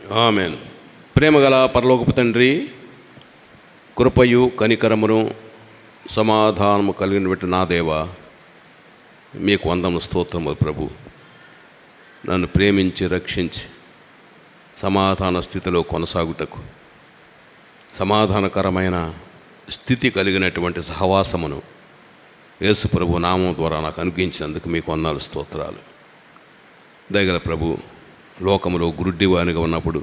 ఆమేన్. ప్రేమగల పరలోకపు తండ్రి, కృపయు కనికరమును సమాధానము కలిగిన బట్టి నా దేవా, మీకు వందములు స్తోత్రములు ప్రభు. నన్ను ప్రేమించి రక్షించి సమాధాన స్థితిలో కొనసాగుటకు, సమాధానకరమైన స్థితి కలిగినటువంటి సహవాసమును యేసు ప్రభు నామం ద్వారా నాకు అనుగ్రహించినందుకు మీకు వందనాలు స్తోత్రాలు. దయగల ప్రభు, లోకములో గురుడ్డివానిగా ఉన్నప్పుడు,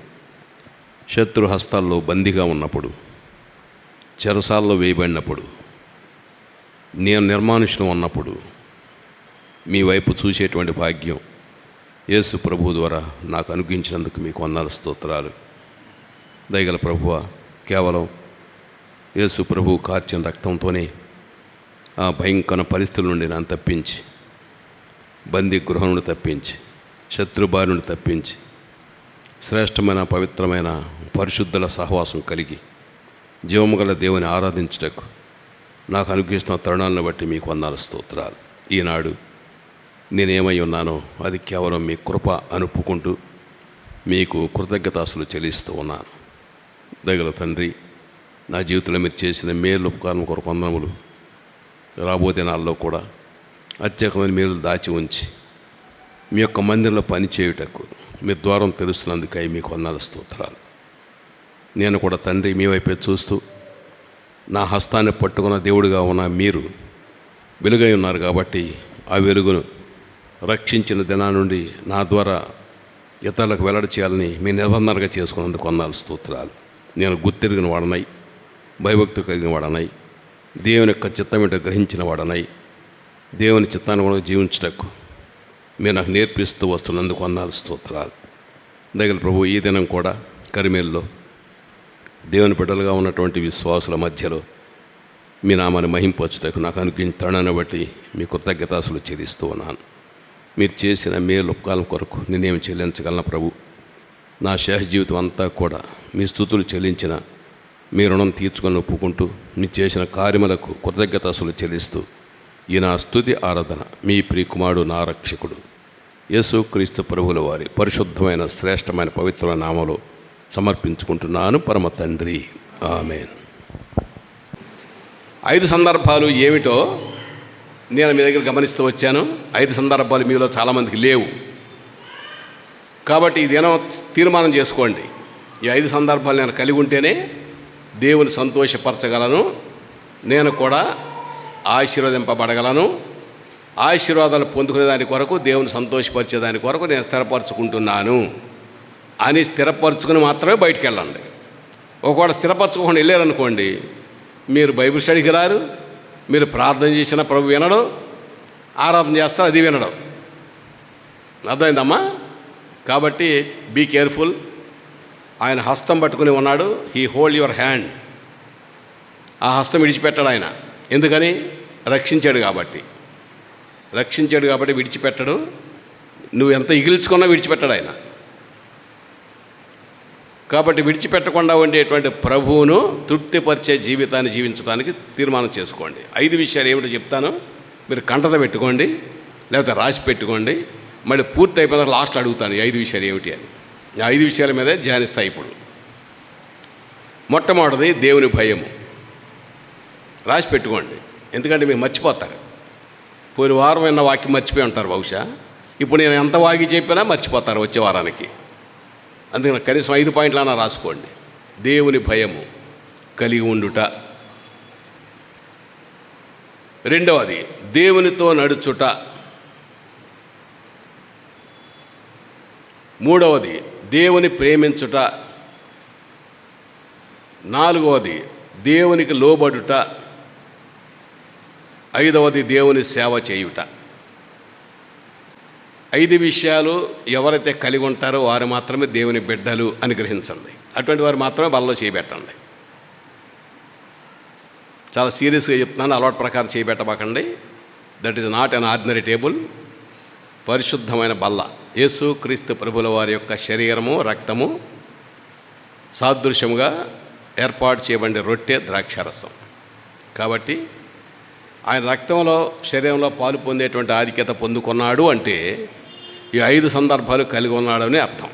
శత్రు హస్తాల్లో బందీగా ఉన్నప్పుడు, చెరసాల్లో వేయబడినప్పుడు, నేను నిర్మానుష్యం ఉన్నప్పుడు మీ వైపు చూసేటువంటి భాగ్యం యేసు ప్రభు ద్వారా నాకు అనుగ్రహించినందుకు మీకు వందనాలు స్తోత్రాలు. దయగల ప్రభువ, కేవలం యేసు ప్రభు కార్చిన రక్తంతోనే ఆ భయంకర పరిస్థితుల నుండి నన్ను తప్పించి, బందీ గృహం నుండి తప్పించి, శత్రుబారి నుండి తప్పించి, శ్రేష్టమైన పవిత్రమైన పరిశుద్ధుల సహవాసం కలిగి జీవము గల దేవుని ఆరాధించుటకు నాకు అనుగ్రహిస్తున్న తరుణాలను బట్టి మీకు వందనాలు స్తోత్రాలు. ఈనాడు నేనేమై ఉన్నానో అది కేవలం మీ కృప అనుపుకుంటూ మీకు కృతజ్ఞతాస్తులు చెల్లిస్తూ ఉన్నాను. దయగల తండ్రి, నా జీవితంలో మీరు చేసిన మేలు ఉపకారం కొరకు వందనములు. రాబో దినాల్లో కూడా అత్యధికమైన మేలు దాచి ఉంచి మీ యొక్క మందిరంలో పనిచేయుటకు మీ ద్వారం తెలుస్తున్నందుకై మీకు వందనాలు స్తోత్రాలు. నేను కూడా తండ్రి మీ వైపే చూస్తూ, నా హస్తాన్ని పట్టుకున్న దేవుడిగా ఉన్న మీరు వెలుగై ఉన్నారు కాబట్టి ఆ వెలుగును రక్షించిన దినా నుండి నా ద్వారా ఇతరులకు వెల్లడి చేయాలని మీ నిబంధనగా చేసుకున్నందుకు వందనాలు స్తోత్రాలు. నేను గుర్తిరిగిన వాడనై, భయభక్తి కలిగిన వాడనై, దేవుని యొక్క చిత్తం ఏంటో గ్రహించిన వాడనై, దేవుని చిత్తాన్ని కూడా జీవించటకు మీరు నాకు నేర్పిస్తూ వస్తున్నందుకు వందనాలు స్తోత్రాలు. దయగల ప్రభు, ఈ దినం కూడా కరిమేల్లో దేవుని బిడ్డలుగా ఉన్నటువంటి విశ్వాసుల మధ్యలో మీ నామాన్ని మహింపరచుటకు నాకు అనుగ్రహించిన తరుణాన్ని బట్టి మీ కృతజ్ఞతాస్తులు చెల్లిస్తూ ఉన్నాను. మీరు చేసిన మేలు ఉపకారం కొరకు నేనేమి చెల్లించగలను ప్రభు? నా శేష జీవితం అంతా కూడా మీ స్తుతులు చెల్లించిన మీ రుణం తీర్చుకొని ఒప్పుకుంటూ మీరు చేసిన కార్యములకు కృతజ్ఞతాస్తులు చెల్లిస్తూ ఈ నా స్తుతి ఆరాధన మీ ప్రియకుమారుడు, నా రక్షకుడు యేసుక్రీస్తు ప్రభువుల వారి పరిశుద్ధమైన శ్రేష్టమైన పవిత్రమైన నామములో సమర్పించుకుంటున్నాను పరమ తండ్రి. ఆమేన్. 5 సందర్భాలు ఏమిటో నేను మీ దగ్గర గమనిస్తూ వచ్చాను. 5 సందర్భాలు మీలో చాలామందికి లేవు కాబట్టి ఇదేనో తీర్మానం చేసుకోండి. ఈ 5 సందర్భాలు నేను కలిగి ఉంటేనే దేవుని సంతోషపరచగలను, నేను కూడా ఆశీర్వదింపబడగలను. ఆశీర్వాదాలు పొందుకునే దాని కొరకు, దేవుని సంతోషపరిచేదాని కొరకు నేను స్థిరపరచుకుంటున్నాను అని స్థిరపరచుకుని మాత్రమే బయటికి వెళ్ళండి. ఒకవేళ స్థిరపరచుకోకుండా వెళ్ళారనుకోండి, మీరు బైబిల్ స్టడీకి రారు, మీరు ప్రార్థన చేసిన ప్రభు వినడు, ఆరాధన చేస్తారు అది వినడం. అర్థమైందమ్మా? కాబట్టి బీ కేర్ఫుల్. ఆయన హస్తం పట్టుకుని ఉన్నాడు. He hold your hand. ఆ హస్తం విడిచిపెట్టాడు ఆయన. ఎందుకని? రక్షించాడు కాబట్టి. రక్షించాడు కాబట్టి విడిచిపెట్టడు. నువ్వు ఎంత ఇగిల్చుకున్నా విడిచిపెట్టాడు ఆయన. కాబట్టి విడిచిపెట్టకుండా ఉండేటువంటి ప్రభువును తృప్తిపరిచే జీవితాన్ని జీవించడానికి తీర్మానం చేసుకోండి. 5 విషయాలు ఏమిటో చెప్తాను, మీరు కంటత పెట్టుకోండి, లేకపోతే రాసి పెట్టుకోండి. మళ్ళీ పూర్తి అయిపోయిన లాస్ట్లో అడుగుతాను ఈ 5 విషయాలు ఏమిటి అని. ఈ 5 విషయాల మీదే ధ్యానిస్తాయి ఇప్పుడు. మొట్టమొదటిది దేవుని భయము. రాసి పెట్టుకోండి, ఎందుకంటే మీరు మర్చిపోతారు. పోయిన వారం విన్న వాక్యం మర్చిపోయి ఉంటారు బహుశా. ఇప్పుడు నేను ఎంత వాకి చెప్పినా మర్చిపోతారు వచ్చే వారానికి. అందుకని కనీసం 5 పాయింట్లన్నా రాసుకోండి. దేవుని భయము కలిగి ఉండుట. రెండవది దేవునితో నడుచుట. మూడవది దేవుని ప్రేమించుట. నాలుగవది దేవునికి లోబడుట. ఐదవది దేవుని సేవ చేయుట. 5 విషయాలు ఎవరైతే కలిగి ఉంటారో వారు మాత్రమే దేవుని బిడ్డలు అని గ్రహించండి. అటువంటి వారు మాత్రమే బలలో చేయబెట్టండి. చాలా సీరియస్గా చెప్తున్నాను, అలవాటు ప్రకారం చేయబెట్టబాకండి. That is not an ordinary table. పరిశుద్ధమైన బల్ల, యేసుక్రీస్తు ప్రభుల వారి యొక్క శరీరము, రక్తము సాదృశ్యముగా ఏర్పాటు చేయబడిన రొట్టె, ద్రాక్షారసం. కాబట్టి ఆయన రక్తంలో, శరీరంలో పాలు పొందేటువంటి ఆధిక్యత పొందుకున్నాడు అంటే ఈ 5 సందర్భాలు కలిగి ఉన్నాడని అర్థం.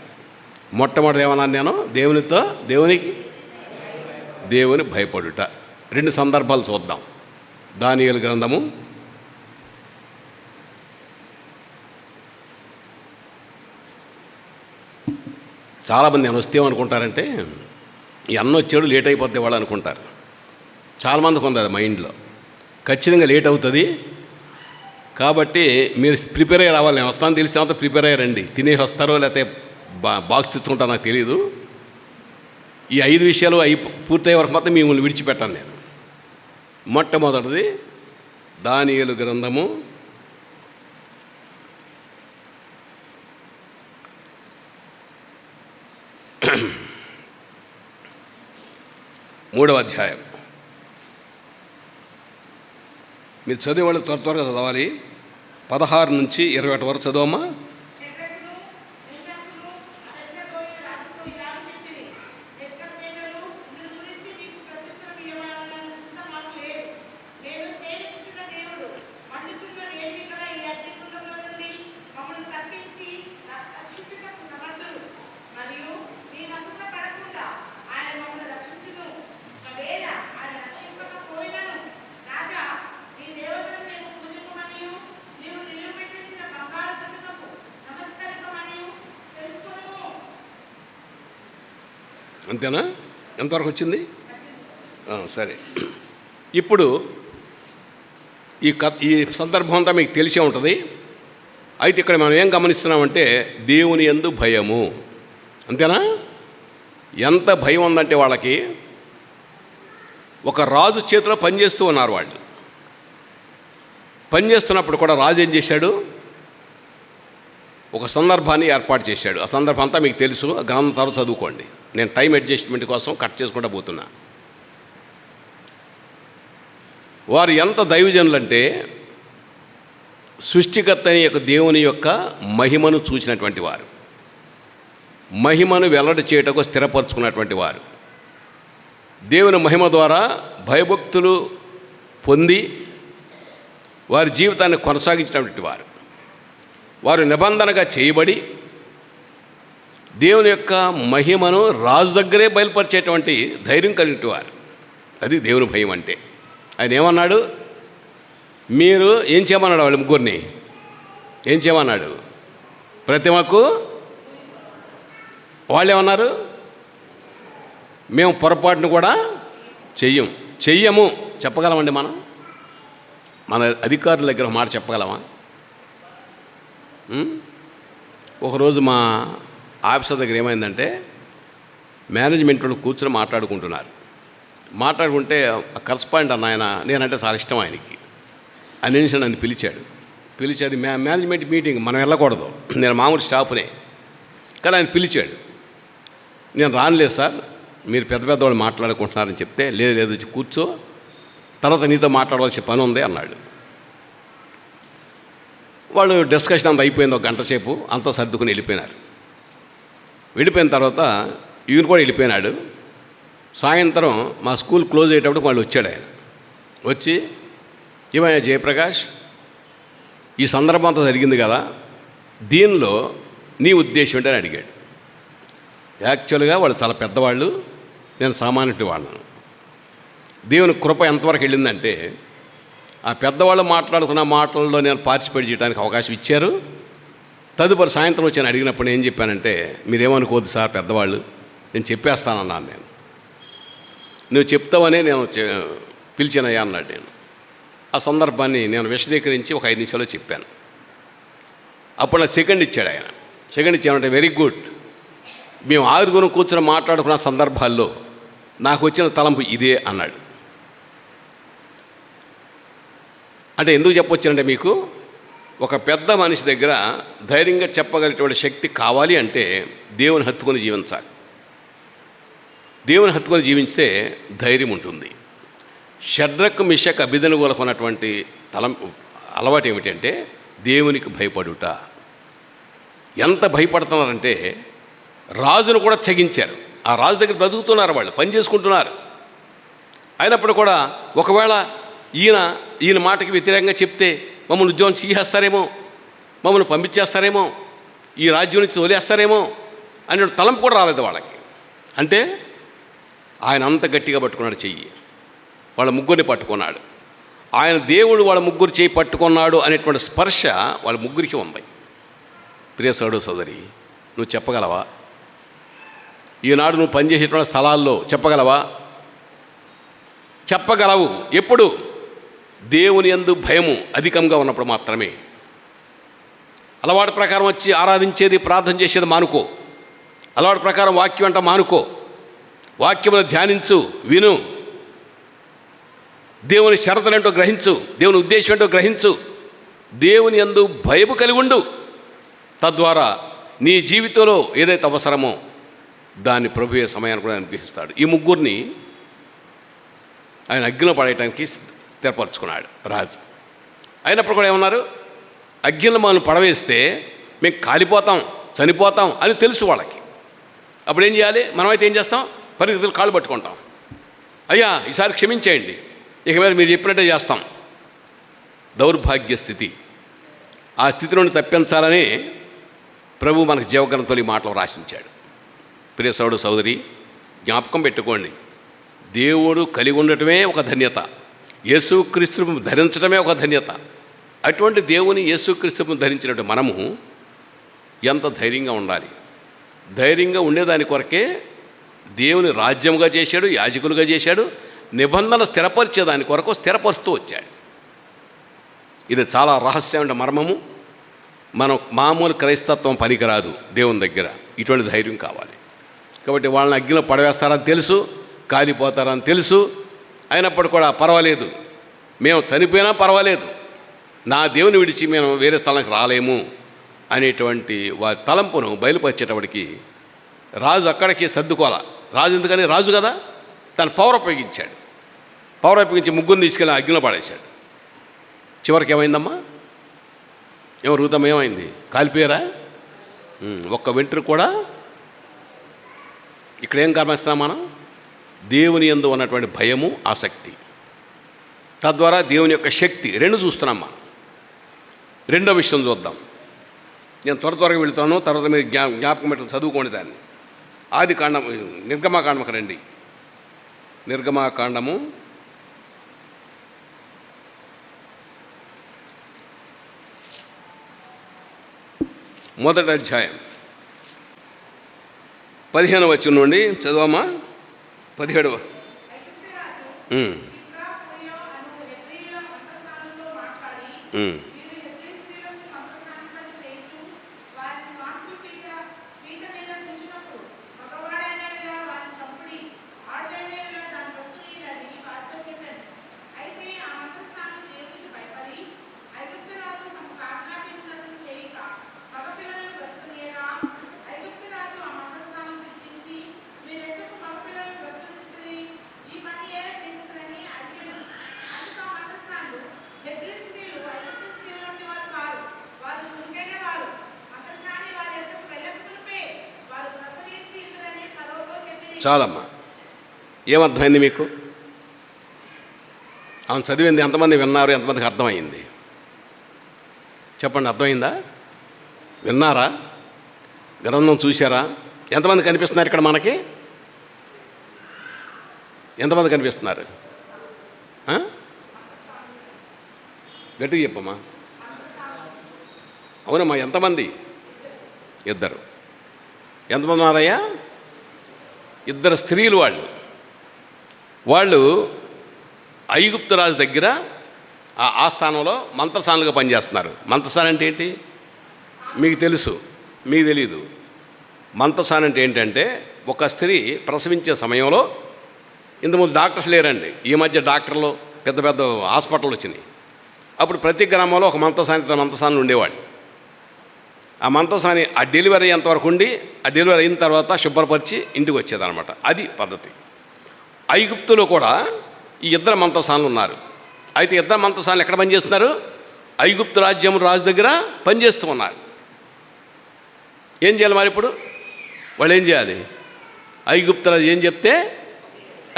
మొట్టమొదటి ఏమన్నాను నేను? దేవుని భయపడుట. 2 సందర్భాలు చూద్దాం. దానియేలు గ్రంథము 1. చాలామంది నేను వస్తే ఏమనుకుంటారంటే ఈ అన్న వచ్చాడు లేట్ అయిపోతే వాళ్ళు అనుకుంటారు. చాలామందికి ఉంది అది మైండ్లో. ఖచ్చితంగా లేట్ అవుతుంది కాబట్టి మీరు ప్రిపేర్ అయ్యి రావాలి. నేను వస్తాను తెలిసినంత ప్రిపేర్ అయ్యి రండి. తినేసి వస్తారో లేకపోతే బాక్స్ తెచ్చుకుంటారో నాకు తెలియదు. ఈ 5 విషయాలు పూర్తయ్యే వరకు మాత్రం మిమ్మల్ని విడిచిపెట్టాను నేను. మొట్టమొదటిది దానియేలు గ్రంథము 3వ అధ్యాయం. మీరు చదివేవాళ్ళు త్వరగా చదవాలి. 16 నుంచి 21 వరకు చదవమ్మా. అంతేనా? ఎంతవరకు వచ్చింది? సరే. ఇప్పుడు ఈ సందర్భం అంతా మీకు తెలిసే ఉంటుంది. అయితే ఇక్కడ మనం ఏం గమనిస్తున్నామంటే దేవుని యందు భయము. అంతేనా? ఎంత భయం ఉందంటే వాళ్ళకి, ఒక రాజు చేతిలో పనిచేస్తూ ఉన్నారు వాళ్ళు. పనిచేస్తున్నప్పుడు కూడా రాజు ఏం చేశాడు? ఒక సందర్భాన్ని ఏర్పాటు చేశాడు. ఆ సందర్భం అంతా మీకు తెలుసు. గ్రంథం తర్వాత చదువుకోండి. నేను టైం అడ్జస్ట్మెంట్ కోసం కట్ చేసుకుంటూ పోతున్నా. వారు ఎంత దైవజనులంటే సృష్టికర్త యొక్క దేవుని యొక్క మహిమను చూసినటువంటి వారు, మహిమను వెల్లడి చేయటకు స్థిరపరచుకున్నటువంటి వారు, దేవుని మహిమ ద్వారా భయభక్తులు పొంది వారి జీవితాన్ని కొనసాగించినటువంటి వారు, వారు నిబంధనగా చేయబడి దేవుని యొక్క మహిమను రాజు దగ్గరే బయలుపరిచేటువంటి ధైర్యం కలిగిన వారు. అది దేవుని భయం అంటే. ఆయన ఏమన్నాడు? మీరు ఏం చేయమన్నాడు? వాళ్ళు ముగ్గురిని ఏం చేయమన్నాడు? ప్రతిమకు. వాళ్ళు ఏమన్నారు? మేము పొరపాటును కూడా చెయ్యము. చెప్పగలమండి మనం? మన అధికారుల దగ్గర మాట చెప్పగలమా? ఒకరోజు మా ఆఫీసర్ దగ్గర ఏమైందంటే మేనేజ్మెంట్ వాళ్ళు కూర్చొని మాట్లాడుకుంటే కరస్పాండెంట్ అన్న ఆయన, నేనంటే చాలా ఇష్టం ఆయనకి. ఆయన నుంచి నన్ను పిలిచి అది మేనేజ్మెంట్ మీటింగ్, మనం వెళ్ళకూడదు, నేను మామూలు స్టాఫ్నే, కానీ ఆయన పిలిచాడు. నేను రానులేదు సార్, మీరు పెద్దవాళ్ళు మాట్లాడుకుంటున్నారని చెప్తే, లేదు కూర్చో, తర్వాత నీతో మాట్లాడవలసిన పని ఉంది అన్నాడు. వాళ్ళు డిస్కషన్ అంతా అయిపోయింది. 1 గంట సేపు అంతా సర్దుకుని వెళ్ళిపోయిన తర్వాత ఈయన కూడా వెళ్ళిపోయినాడు. సాయంత్రం మా స్కూల్ క్లోజ్ అయ్యేటప్పుడు వాళ్ళు వచ్చాడు. ఆయన వచ్చి, ఏమయ్యా జయప్రకాష్, ఈ సందర్భం అంతా జరిగింది కదా, దీనిలో నీ ఉద్దేశం ఏంటని అడిగాడు. యాక్చువల్గా వాళ్ళు చాలా పెద్దవాళ్ళు, నేను సామాన్యుడి వాళ్ళను. దేవుని కృప ఎంతవరకు వెళ్ళిందంటే, ఆ పెద్దవాళ్ళు మాట్లాడుకున్న మాటల్లో నేను పార్టిసిపేట్ చేయడానికి అవకాశం ఇచ్చారు. తదుపరి సాయంత్రం వచ్చి అడిగినప్పుడు ఏం చెప్పానంటే, మీరేమనుకోవద్దు సార్, పెద్దవాళ్ళు, నేను చెప్పేస్తానన్నాను. నువ్వు చెప్తావనే నేను పిలిచానయ్యా అన్నాడు. నేను ఆ సందర్భాన్ని నేను విశదీకరించి ఒక 5 నిమిషాల్లో చెప్పాను. అప్పుడు నాకు సెకండ్ ఇచ్చాడు. ఆయన సెకండ్ ఇచ్చామంటే, వెరీ గుడ్, మేము 6 కూర్చొని మాట్లాడుకున్న సందర్భాల్లో నాకు వచ్చిన తలంపు ఇదే అన్నాడు. అంటే ఎందుకు చెప్పొచ్చానంటే, మీకు ఒక పెద్ద మనిషి దగ్గర ధైర్యంగా చెప్పగలిగేటువంటి శక్తి కావాలి అంటే దేవుని హత్తుకొని జీవించాలి. దేవుని హత్తుకొని జీవించితే ధైర్యం ఉంటుంది. షడ్రక్ మిషక్ అబేద్నెగోలకు ఉన్నటువంటి అలవాటు ఏమిటంటే దేవునికి భయపడుట. ఎంత భయపడుతున్నారంటే రాజును కూడా తెగించారు. ఆ రాజు దగ్గర బ్రతుకుతున్నారు, వాళ్ళు పని చేసుకుంటున్నారు. అయినప్పుడు కూడా ఒకవేళ ఈయన మాటకి వ్యతిరేకంగా చెప్తే మమ్మల్ని ఉద్యోగం చేసేస్తారేమో, మమ్మల్ని పంపించేస్తారేమో, ఈ రాజ్యం నుంచి తోలేస్తారేమో, అనే తలంపు కూడా రాలేదు వాళ్ళకి. అంటే ఆయన అంత గట్టిగా పట్టుకున్నాడు చెయ్యి, వాళ్ళ ముగ్గురిని పట్టుకున్నాడు. ఆయన దేవుడు వాళ్ళ ముగ్గురు చేయి పట్టుకున్నాడు అనేటువంటి స్పర్శ వాళ్ళ ముగ్గురికి ఉంది. ప్రియ సోదరి సోదరి, నువ్వు చెప్పగలవా? ఈనాడు నువ్వు పనిచేసేటువంటి స్థలాల్లో చెప్పగలవా? చెప్పగలవు. ఎప్పుడు? దేవుని యందు భయము అధికంగా ఉన్నప్పుడు మాత్రమే. అలవాటు ప్రకారం వచ్చి ఆరాధించేది, ప్రార్థన చేసేది మానుకో. అలవాటు ప్రకారం వాక్యం అంట మానుకో. వాక్యములు ధ్యానించు, విను. దేవుని షరతులేంటో గ్రహించు, దేవుని ఉద్దేశం ఏంటో గ్రహించు. దేవుని యందు భయము కలిగి ఉండు. తద్వారా నీ జీవితంలో ఏదైతే అవసరమో దాన్ని ప్రభువే సమయాన్ని కూడా అనిపిస్తాడు. ఈ ముగ్గురిని ఆయన అగ్నిలో పడేయటానికి స్థిరపరచుకున్నాడు రాజు. అయినప్పుడు కూడా ఏమన్నారు? అగ్నిలో మనం పడవేస్తే మేము కాలిపోతాం, చనిపోతాం అని తెలుసు వాళ్ళకి. అప్పుడు ఏం చేయాలి? మనమైతే ఏం చేస్తాం? పరిగెత్తులు కాళ్ళు పట్టుకుంటాం. అయ్యా ఈసారి క్షమించేయండి, ఇక మీద మీరు చెప్పినట్టే చేస్తాం. దౌర్భాగ్య స్థితి. ఆ స్థితి నుండి తప్పించాలని ప్రభు మనకు జీవగ్రంథంలో ఈ మాటలు రాసించాడు. ప్రియ సోదరుడు సోదరి, జ్ఞాపకం పెట్టుకోండి, దేవుడు కలిగి ఉండటమే ఒక ధన్యత, యేసుక్రీస్తును ధరించడమే ఒక ధన్యత. అటువంటి దేవుని యేసుక్రీస్తును ధరించినట్టు మనము ఎంత ధైర్యంగా ఉండాలి. ధైర్యంగా ఉండేదాని కొరకే దేవుని రాజ్యముగా చేశాడు, యాజకులుగా చేశాడు, నిబంధన స్థిరపరిచేదాని కొరకు స్థిరపరుస్తూ వచ్చాడు. ఇది చాలా రహస్యమైన మర్మము. మనం మామూలు క్రైస్తత్వం పనికిరాదు దేవుని దగ్గర. ఇటువంటి ధైర్యం కావాలి. కాబట్టి వాళ్ళని అగ్నిలో పడవేస్తారని తెలుసు, కాలిపోతారని తెలుసు. అయినప్పుడు కూడా పర్వాలేదు, మేము చనిపోయినా పర్వాలేదు, నా దేవుని విడిచి మేము వేరే స్థలానికి రాలేము అనేటువంటి వారి తలంపును బయలుపరిచేటప్పటికి రాజు అక్కడికి సర్దుకోవాలి. రాజు ఎందుకని? రాజు కదా, తన పవర్ ఉపయోగించాడు. పవర్ ఉపయోగించి ముగ్గురిని తీసుకెళ్ళి అగ్నిలో పడేశాడు. చివరికి ఏమైందమ్మా? రూతమ్మ ఏమైంది? కాలిపోయారా? ఒక్క వెంట్రుక కూడా. ఇక్కడ ఏం గమనిస్తున్నాం మనం? దేవుని యందు ఉన్నటువంటి భయము, ఆసక్తి, తద్వారా దేవుని యొక్క శక్తి రెండు చూస్తున్నాం మనం. రెండో విషయం చూద్దాం. నేను త్వరగా వెళుతాను, తర్వాత మీరు జ్ఞాపకం పెట్టి చదువుకోండి దాన్ని. ఆది కాండం, నిర్గమాకాండముకు రండి. నిర్గమాకాండము 1వ అధ్యాయం 15వ వచనం నుండి చదవమ్మా. 17వ. చాలమ్మా. ఏమర్థమైంది మీకు? ఆమె చదివింది ఎంతమంది విన్నారు? ఎంతమందికి అర్థమైంది? చెప్పండి, అర్థమైందా? విన్నారా? గ్రంథం చూశారా? ఎంతమంది కనిపిస్తున్నారు ఇక్కడ మనకి? ఎంతమంది కనిపిస్తున్నారు? గట్టిగా చెప్పమ్మా. అవునమ్మా, ఎంతమంది? 2. ఎంతమంది ఉన్నారయ్యా? 2 స్త్రీలు. వాళ్ళు ఐగుప్తు రాజు దగ్గర ఆ స్థానంలో మంత్రసానులుగా పనిచేస్తున్నారు. మంత్రసాన్ అంటే ఏంటి మీకు తెలుసు, మీకు తెలీదు. మంత్రసాన్ అంటే ఏంటంటే, ఒక స్త్రీ ప్రసవించే సమయంలో, ఇంతకుముందు డాక్టర్స్ లేరండి, ఈ మధ్య డాక్టర్లు పెద్ద పెద్ద హాస్పిటల్ వచ్చినాయి. అప్పుడు ప్రతి గ్రామంలో ఒక మంత్రసానులు ఉండేవాళ్ళు. ఆ మంత్రసాని ఆ డెలివరీ అయ్యేంతవరకు ఉండి, ఆ డెలివరీ అయిన తర్వాత శుభ్రపరిచి ఇంటికి వచ్చేదనమాట. అది పద్ధతి. ఐగుప్తులో కూడా ఈ 2 మంత్రసానులు ఉన్నారు. అయితే 2 మంత్రసానులు ఎక్కడ పనిచేస్తున్నారు? ఐగుప్తు రాజ్యం రాజు దగ్గర పనిచేస్తూ ఉన్నారు. ఏం చేయాలి మరి ఇప్పుడు? వాళ్ళు ఏం చేయాలి? ఐగుప్తు రాజు ఏం చెప్తే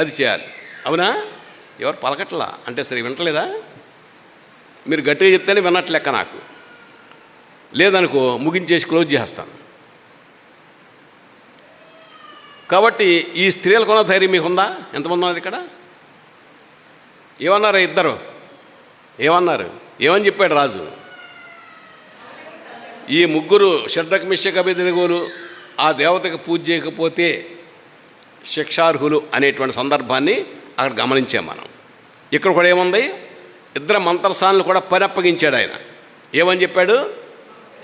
అది చేయాలి. అవునా? ఎవరు పలకట్లా అంటే సరే వింటలేదా? మీరు గట్టిగా చెప్తేనే విన్నట్లెక్క. నాకు లేదనుకో ముగించేసి క్లోజ్ చేస్తాను. కాబట్టి ఈ స్త్రీలకున్న ధైర్యం మీకుందా? ఎంతమంది ఉన్నారు ఇక్కడ? ఏమన్నారు ఇద్దరు? ఏమన్నారు? ఏమని చెప్పాడు రాజు? ఈ ముగ్గురు షడ్రక్ మిషక్ అబేద్నెగోలు ఆ దేవతకు పూజ చేయకపోతే శిక్షార్హులు అనేటువంటి సందర్భాన్ని అక్కడ గమనించాం మనం. ఇక్కడ కూడా ఏముంది? ఇద్దరు మంత్రసానులు కూడా పరప్పగించాడు ఆయన. ఏమని చెప్పాడు?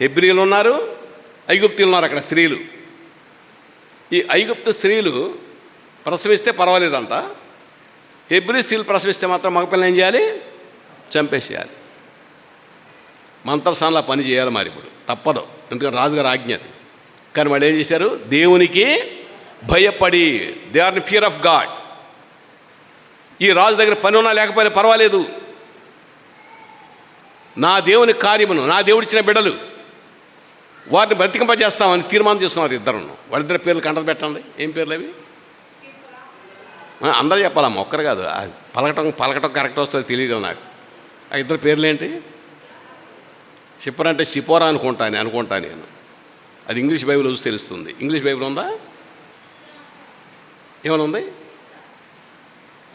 హెబ్రీలు ఉన్నారు, ఐగుప్తీలు ఉన్నారు అక్కడ స్త్రీలు. ఈ ఐగుప్తు స్త్రీలు ప్రసవిస్తే పర్వాలేదంట, హెబ్రీ స్త్రీలు ప్రసవిస్తే మాత్రం మగపిల్లని ఏం చేయాలి? చంపేసేయాలి. మంత్రసానులా పని చేయాలి. మరి ఇప్పుడు తప్పదు, ఎందుకంటే రాజుగారు ఆజ్ఞ. కానీ వాళ్ళు ఏం చేశారు? దేవునికి భయపడి, they are in fear of God. ఈ రాజు దగ్గర పని ఉన్నా లేకపోయినా పర్వాలేదు, నా దేవుని కార్యమును, నా దేవుడిచ్చిన బిడ్డలు వారిని బ్రతికింపజేస్తామని తీర్మానం చేస్తున్నారు ఇద్దరు. వాళ్ళిద్దరి పేర్లు కంటలు పెట్టండి. ఏం పేర్లు అవి? అందరూ చెప్పాలమ్మ, ఒక్కరు కాదు. పలకటం కరెక్ట్ వస్తుంది తెలియదు నాకు. ఆ ఇద్దరు పేర్లు ఏంటి? షిప్పర్ అంటే షిపోరా అనుకుంటా నేను. అది ఇంగ్లీష్ బైబిల్ చూసి తెలుస్తుంది. ఇంగ్లీష్ బైబిల్ ఉందా? ఏమైనా ఉంది?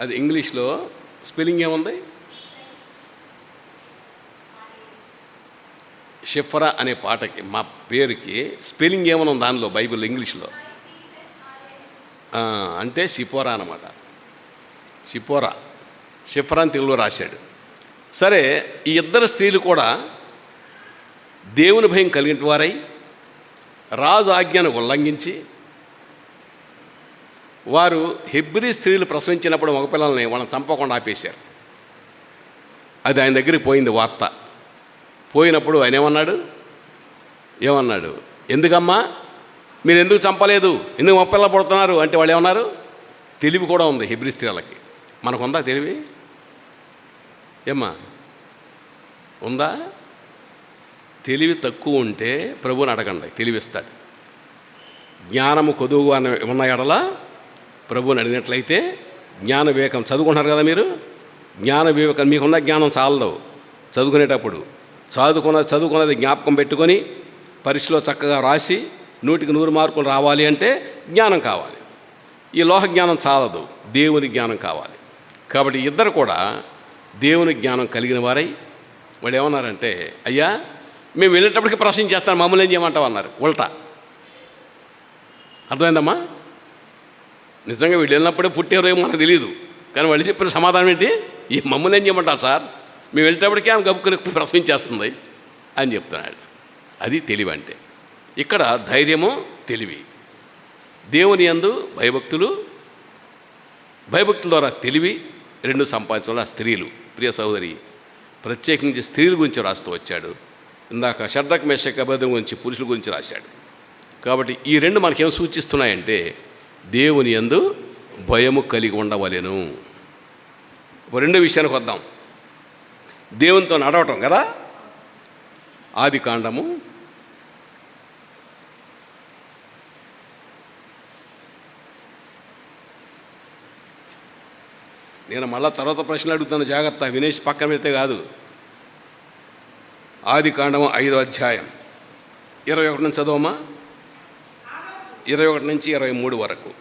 అది ఇంగ్లీష్లో స్పెల్లింగ్ ఏముంది? షిఫరా అనే పాటకి, మా పేరుకి స్పెల్లింగ్ ఏమైనా ఉంది దానిలో బైబిల్ ఇంగ్లీష్లో? అంటే షిపోరా అన్నమాట. షిఫరా అని తెలుగులో రాశాడు. సరే, ఈ ఇద్దరు స్త్రీలు కూడా దేవుని భయం కలిగిన వారై రాజు ఆజ్ఞను ఉల్లంఘించి, వారు హెబ్రీ స్త్రీలు ప్రసవించినప్పుడు మగపిల్లల్ని వాళ్ళని చంపకుండా ఆపేశారు. అది ఆయన దగ్గరికి పోయింది వార్త. పోయినప్పుడు ఆయన ఏమన్నాడు? ఎందుకమ్మా మీరు ఎందుకు చంపలేదు, ఎందుకు మగపిల్లలు పడుతున్నారు అంటే వాళ్ళు ఏమన్నారు? తెలివి కూడా ఉంది హెబ్రీ స్త్రీలకి. మనకుందా తెలివి? ఏమ్మా ఉందా? తెలివి తక్కువ ఉంటే ప్రభువుని అడగండి, తెలివిస్తాడు. జ్ఞానము కొదువు అని ఉన్న ఎడల ప్రభువుని అడిగినట్లయితే జ్ఞాన వివేకం చదువుకుంటున్నారు కదా మీరు. జ్ఞాన వివేకం మీకున్న జ్ఞానం చాలదు. చదువుకునేటప్పుడు చదువుకున్నది జ్ఞాపకం పెట్టుకొని పరీక్షలో చక్కగా రాసి 100కి 100 మార్కులు రావాలి అంటే జ్ఞానం కావాలి. ఈ లోహ జ్ఞానం చాలదు, దేవుని జ్ఞానం కావాలి. కాబట్టి ఇద్దరు కూడా దేవుని జ్ఞానం కలిగిన వారై వాళ్ళు ఏమన్నారంటే, అయ్యా మేము వెళ్ళేటప్పటికి ప్రశ్న చేస్తాను, మమ్మల్ని ఏం చేయమంటావు అన్నారు. ఉల్టా. అర్థమైందమ్మా? నిజంగా వీళ్ళు వెళ్ళినప్పుడే పుట్టారో మనకు తెలియదు, కానీ వాళ్ళు చెప్పిన సమాధానం ఏంటి? ఈ మమ్మల్ని ఏం చేయమంటారు సార్, మేము వెళ్ళేటప్పటికీ ఆమె గబుక్కుని ప్రశ్నించేస్తుంది అని చెప్తున్నాడు. అది తెలివి అంటే. ఇక్కడ ధైర్యము, తెలివి. దేవుని యందు భయభక్తుల ద్వారా తెలివి రెండు సంపాదించడం. ఆ స్త్రీలు, ప్రియ సహోదరి, ప్రత్యేకించి స్త్రీల గురించి రాస్తూ వచ్చాడు. ఇందాక షడ్రక్ మెషక్ అబేద్నెగో గురించి, పురుషుల గురించి రాశాడు. కాబట్టి ఈ రెండు మనకేం సూచిస్తున్నాయంటే దేవుని యందు భయము కలిగి ఉండవలెను. రెండో విషయానికి వద్దాం. దేవునితో నడవటం కదా. ఆదికాండము నేను మళ్ళా తర్వాత ప్రశ్నలు అడుగుతాను, జాగ్రత్త వినేష్ పక్కన పెడితే కాదు. ఆదికాండము 5వ అధ్యాయం 21 నుంచి చదవమా. 21 నుంచి 23 వరకు.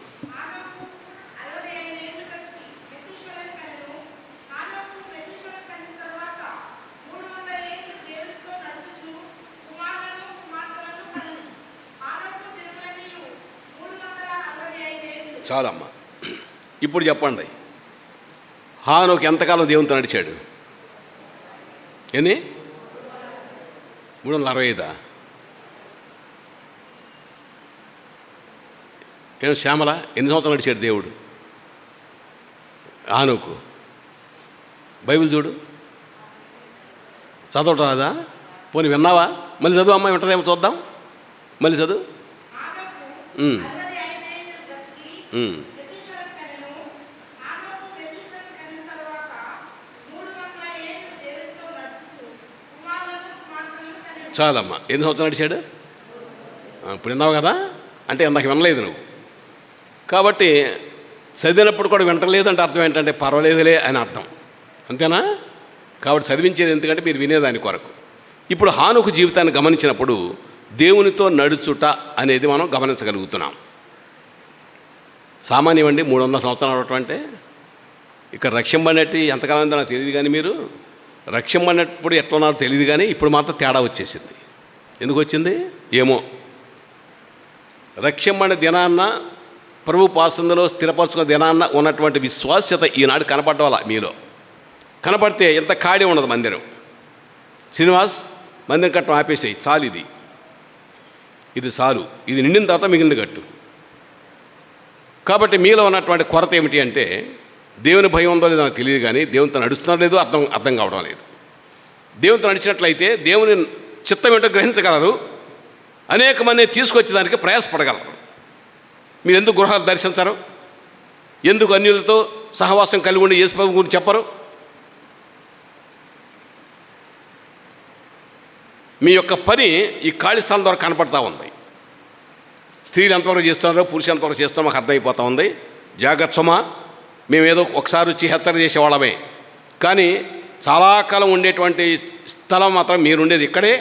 చాలమ్మా. ఇప్పుడు చెప్పండి, హానోకు ఎంతకాలం దేవునితో నడిచాడు? ఎన్ని? 365. ఏం శ్యామల ఎన్ని సంవత్సరాలు నడిచాడు దేవుడు హానోకు? బైబిల్ చూడు, చదవటం రాదా? పోనీ విన్నావా? మళ్ళీ చదువు అమ్మాయి, ఉంటుందేమో చూద్దాం. మళ్ళీ చదువు. చాలమ్మా. ఎన్ని సంవత్సరాలు నడిచాడు? ఇప్పుడు విన్నావు కదా. అంటే ఇందాక వినలేదు నువ్వు, కాబట్టి చదివినప్పుడు కూడా వింటలేదంటే అర్థం ఏంటంటే పర్వాలేదులే అని అర్థం, అంతేనా? కాబట్టి చదివించేది ఎందుకంటే మీరు వినేదాని కొరకు. ఇప్పుడు హానోకు జీవితాన్ని గమనించినప్పుడు దేవునితో నడుచుట అనేది మనం గమనించగలుగుతున్నాం. సామాన్యం అండి 300 సంవత్సరాలు అవటం అంటే. ఇక్కడ రక్షింపబడినట్టు ఎంతకాలం నాకు తెలియదు, కానీ మీరు రక్షింపబడినప్పుడు ఎట్లా ఉన్నారో తెలియదు, కానీ ఇప్పుడు మాత్రం తేడా వచ్చేసింది. ఎందుకు వచ్చింది ఏమో. రక్షింపబడిన దినాన్న, ప్రభు పాసందులో స్థిరపరచుకున్న దినాన్న ఉన్నటువంటి విశ్వాస్యత ఈనాడు కనపడ్డాల మీలో. కనపడితే ఎంత ఖాళీ ఉండదు మందిరం. శ్రీనివాస్, మందిరం కట్టడం ఆపేసేయి, చాలు, ఇది చాలు, ఇది నిండిన తర్వాత మిగిలింది కట్టు. కాబట్టి మీలో ఉన్నటువంటి కొరత ఏమిటి అంటే, దేవుని భయం ఉందో లేదో నాకు తెలియదు, కానీ దేవునితో నడుస్తున్నా లేదో అర్థం కావడం లేదు. దేవునితో నడిచినట్లయితే దేవుని చిత్తం ఏంటో గ్రహించగలరు, అనేక మందిని తీసుకొచ్చేదానికి ప్రయాసపడగలరు. మీరు ఎందుకు గృహాలు దర్శించరు? ఎందుకు అన్యులతో సహవాసం కలిగి ఉండి యేసు ప్రభు గురించి చెప్పరు? మీ యొక్క పని ఈ ఖాళీ స్థలం ద్వారా కనపడతా ఉంది. స్త్రీలు ఎంతవరకు చేస్తున్నారో, పురుషులు ఎంతవరకు చేస్తున్నారో మాకు అర్థమైపోతూ ఉంది. జాగ్రత్త సుమా, మేమేదో ఒకసారి వచ్చి హెచ్చరిక చేసేవాళ్ళమే, కానీ చాలా కాలం ఉండేటువంటి స్థలం మాత్రం మీరు ఉండేది ఇక్కడే,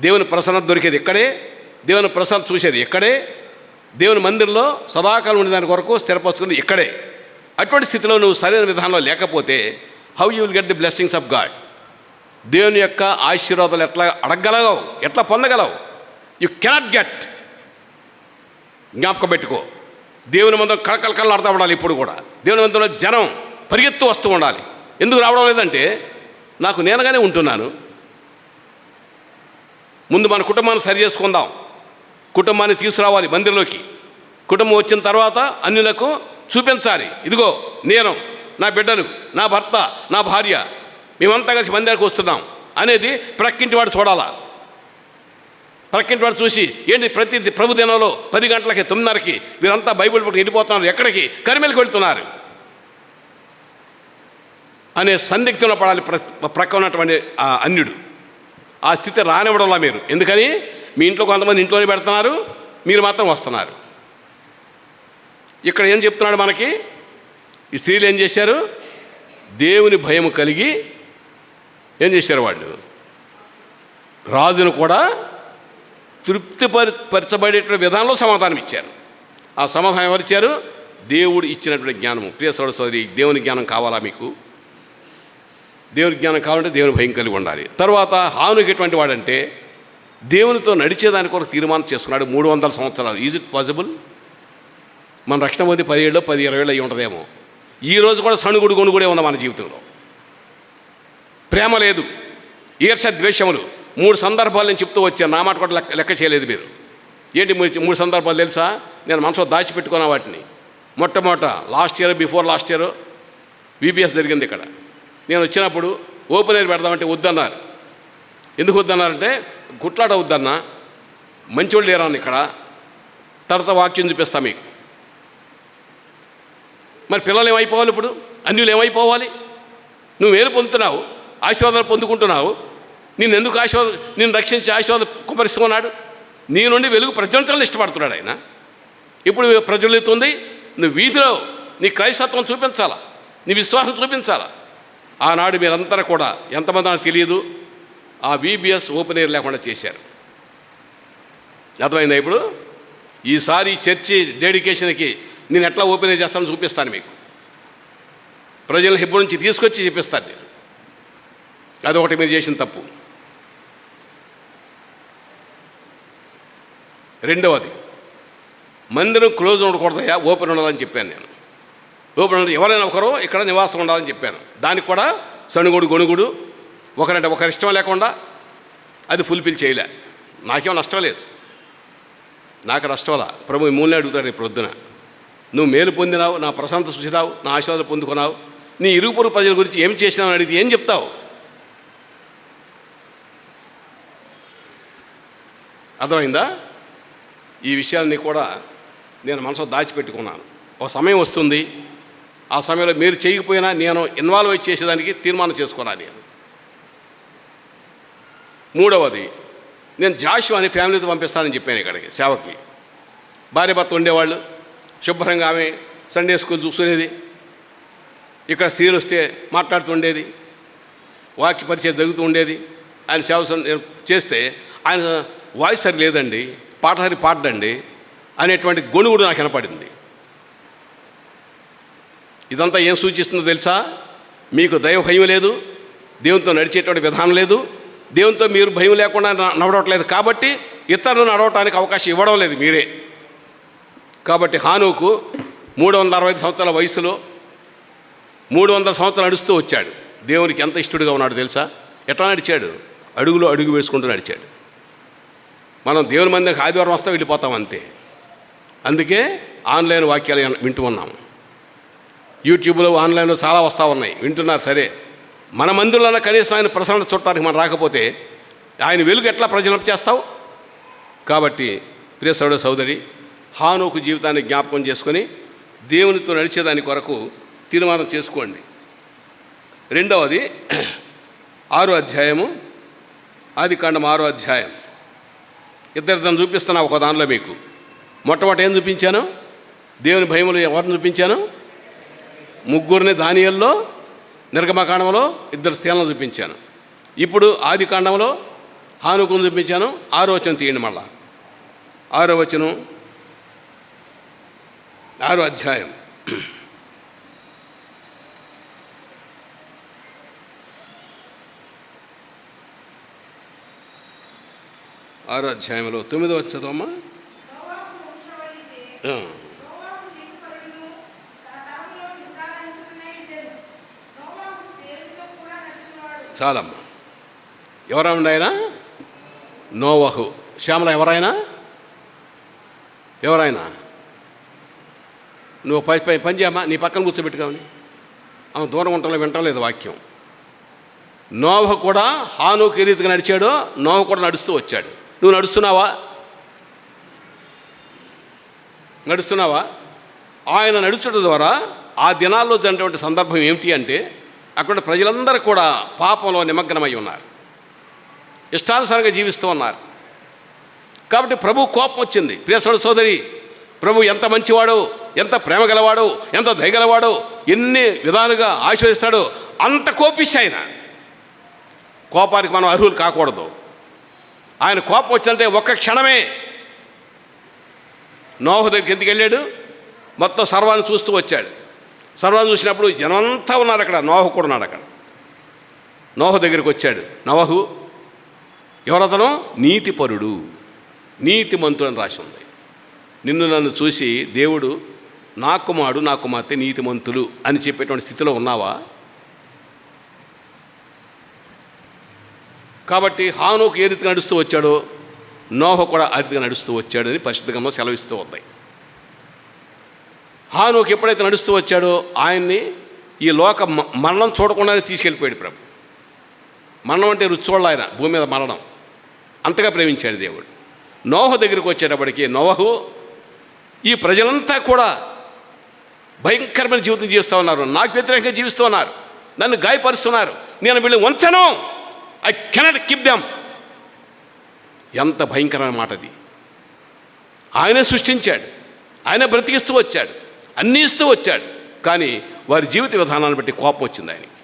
దేవుని ప్రసన్నత దొరికేది ఇక్కడే, దేవుని ప్రసన్నత చూసేది ఇక్కడే, దేవుని మందిరంలో సదాకాలం ఉండేదాని కొరకు స్థిరపరచుకుంది ఇక్కడే. అటువంటి స్థితిలో నువ్వు సరైన విధానంలో లేకపోతే how you will get the blessings of God? దేవుని యొక్క ఆశీర్వాదాలు ఎట్లా అడగగలవు, ఎట్లా పొందగలవు? You cannot get. జ్ఞాపకం పెట్టుకో, దేవుని మందిరం కళకళలాడుతూ ఉండాలి. ఇప్పుడు కూడా దేవుని మందిరంలో జనం పరిగెత్తు వస్తూ ఉండాలి. ఎందుకు రావడం లేదంటే, నాకు నేనుగానే ఉంటున్నాను. ముందు మన కుటుంబాన్ని సరి చేసుకుందాం, కుటుంబాన్ని తీసుకురావాలి మందిరంలోకి. కుటుంబం వచ్చిన తర్వాత అన్యులకు చూపించాలి, ఇదిగో నేను, నా బిడ్డలు, నా భర్త, నా భార్య, మేమంతా కలిసి మందిరానికి వస్తున్నాం అనేది ప్రక్కింటి వాడు చూడాలా. ప్రక్కింటి వాడు చూసి, ఏంటి ప్రతి ప్రభు దినంలో 10 గంటలకి 9:30కి వీరంతా బైబిల్ పట్టుకు వెళ్ళిపోతున్నారు, ఎక్కడికి? కరిమేలకు వెళుతున్నారు అనే సందిగ్ధంలో పడాలి ప్రక్క ఉన్నటువంటి ఆ అన్యుడు. ఆ స్థితి రానివ్వడంలా మీరు. ఎందుకని? మీ ఇంట్లో కొంతమంది ఇంట్లోనే పెడుతున్నారు, మీరు మాత్రం వస్తున్నారు. ఇక్కడ ఏం చెప్తున్నాడు మనకి? ఈ స్త్రీలు ఏం చేశారు? దేవుని భయం కలిగి ఏం చేశారు? వాళ్ళు రాజును కూడా తృప్తిపరచబడేటువంటి విధానంలో సమాధానం ఇచ్చారు. ఆ సమాధానం ఎవరు ఇచ్చారు? దేవుడు ఇచ్చినటువంటి జ్ఞానము. ప్రియ సోదర సోదరి, దేవుని జ్ఞానం కావాలా మీకు? దేవుని జ్ఞానం కావాలంటే దేవుని భయం కలిగి ఉండాలి. తర్వాత హానుకు ఎటువంటి వాడంటే, దేవునితో నడిచేదాని కొరకు తీర్మానం చేసుకున్నాడు 300 సంవత్సరాలు. Is it possible? మన రక్షణ పొంది 10 ఏళ్ళు 10-20 ఏళ్ళు అయ్యి ఉంటుందేమో. ఈరోజు కూడా సణుగుడు గొణుగుడే ఉంది మన జీవితంలో. ప్రేమ లేదు, ఈర్ష ద్వేషములు. 3 సందర్భాలు నేను చెప్తూ వచ్చాను, నా మాట కూడా లెక్క చేయలేదు మీరు. ఏంటి 3 సందర్భాలు తెలుసా? నేను మనసులో దాచిపెట్టుకున్న వాటిని. మొట్టమొదట బిఫోర్ లాస్ట్ ఇయర్ VBS జరిగింది ఇక్కడ. నేను వచ్చినప్పుడు ఓపెన్ ఎయిర్ పెడదామంటే వద్దన్నారు. ఎందుకు వద్దన్నారంటే, గుట్లాట వద్దన్నా, మంచోళ్ళు లేరాను ఇక్కడ, తర్వాత వాక్యం చూపిస్తా మీకు. మరి పిల్లలు ఏమైపోవాలి? ఇప్పుడు అన్యులు ఏమైపోవాలి? నువ్వు మేలు పొందుతున్నావు, ఆశీర్వాదాలు పొందుకుంటున్నావు. నిన్ను రక్షించి ఆశీర్వాదం కుమరిస్తున్నాడు. నీ నుండి వెలుగు ప్రజ్వలించాలని ఇష్టపడుతున్నాడు ఆయన. ఇప్పుడు ప్రజ్వలిస్తుంది, నువ్వు వీధిలో నీ క్రైస్తత్వం చూపించాలా, నీ విశ్వాసం చూపించాలా. ఆనాడు మీరందరూ కూడా, ఎంతమంది నాకు తెలియదు, ఆ VBS ఓపెన్ ఎయిర్ లేకుండా చేశారు. అర్థమైందా? ఇప్పుడు ఈసారి చర్చి డెడికేషన్కి నేను ఎట్లా ఓపెన్ ఎయిర్ చేస్తానో చూపిస్తాను మీకు. ప్రజలను హెబ్బు నుంచి తీసుకొచ్చి చూపిస్తాను నేను. అదొకటి మీరు చేసిన తప్పు. రెండవది, మందిరం క్లోజ్ ఉండకూడదయా, ఓపెన్ ఉండాలని చెప్పాను నేను. ఓపెన్ ఉండాలి, ఎవరైనా ఒకరు ఇక్కడ నివాసం ఉండాలని చెప్పాను. దానికి కూడా సణుగుడు గొణుగుడు, ఒకరంటే ఒకరి ఇష్టం లేకుండా అది ఫుల్ఫిల్ చేయలే. నాకేమో నష్టం లేదు, నాకు నష్టంలా. ప్రభు మూలనే అడుగుతాడు రేపు ప్రొద్దున, నువ్వు మేలు పొందినావు, నా ప్రశాంతత చూసినావు, నా ఆశీర్వాదాలు పొందుకున్నావు, నీ ఇరుగుపొరుగు ప్రజల గురించి ఏం చేసినావు అని అడిగితే ఏం చెప్తావు? అర్థమైందా? ఈ విషయాన్ని కూడా నేను మనసులో దాచిపెట్టుకున్నాను. ఒక సమయం వస్తుంది, ఆ సమయంలో మీరు చేయకపోయినా నేను ఇన్వాల్వ్ అయి చేసేదానికి తీర్మానం చేసుకున్నాను నేను. మూడవది, నేను జాషువాని ఫ్యామిలీతో పంపిస్తానని చెప్పాను ఇక్కడికి సేవకి. భార్య భర్త ఉండేవాళ్ళు, శుభ్రంగా ఆమె సండే స్కూల్ చూసుకునేది, ఇక్కడ స్త్రీలు వస్తే మాట్లాడుతుండేది, వాక్య పరిచయం జరుగుతూ ఉండేది. ఆయన సేవ చేస్తే ఆయన వాయిస్ సరి లేదండి, పాట సరి పాడండి అనేటువంటి గొణుగుడు నాకు వినపడింది. ఇదంతా ఏం సూచిస్తుందో తెలుసా? మీకు దైవ భయం లేదు, దేవునితో నడిచేటువంటి విధానం లేదు, దేవునితో మీరు భయం లేకుండా నడవట్లేదు, కాబట్టి ఇతరులు నడవటానికి అవకాశం ఇవ్వడం లేదు మీరే. కాబట్టి హానోకు 365 సంవత్సరాల వయసులో 300 సంవత్సరాలు నడుస్తూ వచ్చాడు. దేవునికి ఎంత ఇష్టడుగా ఉన్నాడు తెలుసా? ఎట్లా నడిచాడు? అడుగులో అడుగు వేసుకుంటూ నడిచాడు. మనం దేవుని మందికి ఆదివారం వస్తాం, వెళ్ళిపోతాం అంతే. అందుకే ఆన్లైన్ వాక్యాలు వింటూ ఉన్నాం. యూట్యూబ్లో ఆన్లైన్లో చాలా వస్తూ ఉన్నాయి, వింటున్నారు. సరే, మన మందిరంలో కనీసం ఆయన ప్రసరణ చూడటానికి మనం రాకపోతే ఆయన వెలుగు ఎట్లా ప్రజలు చేస్తావు? కాబట్టి ప్రియ సోదర సోదరి, హానోకు జీవితాన్ని జ్ఞాపకం చేసుకొని దేవునితో నడిచేదాని కొరకు తీర్మానం చేసుకోండి. రెండవది 6వ అధ్యాయము, ఆదికాండం 6వ అధ్యాయం. ఇద్దరిని చూపిస్తున్నా ఒక దానిలో మీకు. మొట్టమొదటి ఏం చూపించాను? దేవుని భయములు ఎవరిని చూపించాను? ముగ్గురిని దానియేలులో, నిర్గమకాండంలో 2 స్త్రీలను చూపించాను. ఇప్పుడు ఆదికాండంలో హానోకును చూపించాను. 6వ వచనం తీయండి మళ్ళా. 6వ వచనం, 6వ అధ్యాయం. ఆరో అధ్యాయంలో 9వ వచనం చదవమ్మా. చాలమ్మా. ఎవరైనా ఆయన? నోవహు. శ్యామల ఎవరైనా? నువ్వు పని చేయమ్మా, నీ పక్కన కూర్చోబెట్టుకోమని. ఆమె దూరం ఉంటలో వింటలేదు వాక్యం. నోవహు కూడా హానోకు ఏ రీతిగా నడిచాడో నోవహు కూడా నడుస్తూ వచ్చాడు. నువ్వు నడుస్తున్నావా? ఆయన నడుచడం ద్వారా ఆ దినాల్లో జరిగినటువంటి సందర్భం ఏమిటి అంటే, అక్కడ ప్రజలందరూ కూడా పాపంలో నిమగ్నమై ఉన్నారు, ఇష్టానుసారంగా జీవిస్తూ ఉన్నారు. కాబట్టి ప్రభు కోపం వచ్చింది. ప్రియ సోదరి, ప్రభు ఎంత మంచివాడో, ఎంత ప్రేమ గలవాడో, ఎంత దయగలవాడో, ఎన్ని విధాలుగా ఆశీర్వదిస్తాడో అంత కోపిష్టి ఆయన. కోపానికి మనం అర్హులు కాకూడదు. ఆయన కోపం వచ్చిందంటే ఒక్క క్షణమే. నోవహు దగ్గరికి ఎందుకు వెళ్ళాడు? మొత్తం సర్వాన్ని చూస్తూ వచ్చాడు. సర్వాన్ని చూసినప్పుడు జనమంతా ఉన్నారు అక్కడ, నోవహు కూడా ఉన్నాడు అక్కడ. నోవహు దగ్గరికి వచ్చాడు. నోవహు ఎవరతను? నీతిపరుడు, నీతిమంతుడు అని రాసి ఉంది. నిన్ను నన్ను చూసి దేవుడు నా కుమారుడు నా కుమార్తె నీతిమంతులు అని చెప్పేటువంటి స్థితిలో ఉన్నావా? కాబట్టి హానోకు ఏ రీతిగా నడుస్తూ వచ్చాడో నోవహు కూడా ఆ రీతిగా నడుస్తూ వచ్చాడని పరిశుద్ధ గ్రంథం సెలవిస్తూ ఉన్నాయి. హానోకు ఎప్పుడైతే నడుస్తూ వచ్చాడో ఆయన్ని ఈ లోక మరణం చూడకుండానే తీసుకెళ్ళిపోయాడు ప్రభు. మరణం అంటే రుచి చూడాలి ఆయన, భూమి మీద మరణం. అంతగా ప్రేమించాడు దేవుడు. నోవహు దగ్గరికి వచ్చేటప్పటికి నోవహు ఈ ప్రజలంతా కూడా భయంకరమైన జీవితం జీవిస్తూ ఉన్నారు, నాకు వ్యతిరేకంగా జీవిస్తూ ఉన్నారు, నన్ను గాయపరుస్తున్నారు, నేను వీళ్ళు వంచను, ఐ కెనాట్ కీప్ దెమ్. ఎంత భయంకరమైన మాట అది. ఆయనే సృష్టించాడు, ఆయన బ్రతికిస్తూ వచ్చాడు, అన్నీ ఇస్తూ వచ్చాడు. కానీ వారి జీవిత విధానాన్ని బట్టి కోపం వచ్చింది ఆయనకి.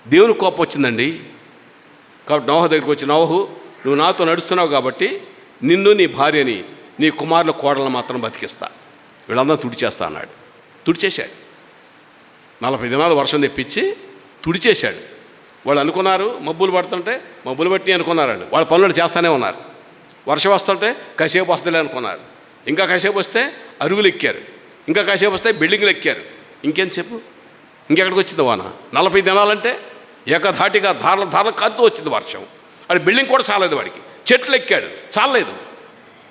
దేవుని కోపం వచ్చిందండి. కాబట్టి నోవహు దగ్గరికి వచ్చి, నోవహు నువ్వు నాతో నడుస్తున్నావు కాబట్టి నిన్ను, నీ భార్యని, నీ కుమారుల కోడలను మాత్రం బతికిస్తా, వీళ్ళందరూ తుడిచేస్తా అన్నాడు. తుడిచేశాడు. 40 దినాలు వర్షం తెప్పించి తుడిచేశాడు. వాళ్ళు అనుకున్నారు మబ్బులు పడుతుంటే మబ్బులు బట్టి అనుకున్నారు. వాళ్ళ పనులు చేస్తూనే ఉన్నారు. వర్షం వస్తుంటే కాసేపు వస్తలే అనుకున్నారు. ఇంకా కాసేపు వస్తే అరుగులు ఎక్కారు, ఇంకా కాసేపు వస్తే బిల్డింగ్లు ఎక్కారు. ఇంకేం చెప్పు, ఇంకెక్కడికి వచ్చింది వాన? 40 దినాలంటే ఏకధాటిగా ధారలు కారుతూ వచ్చింది వర్షం. అది బిల్డింగ్ కూడా చాలేదు వాడికి. చెట్లు ఎక్కాడు, చాలలేదు.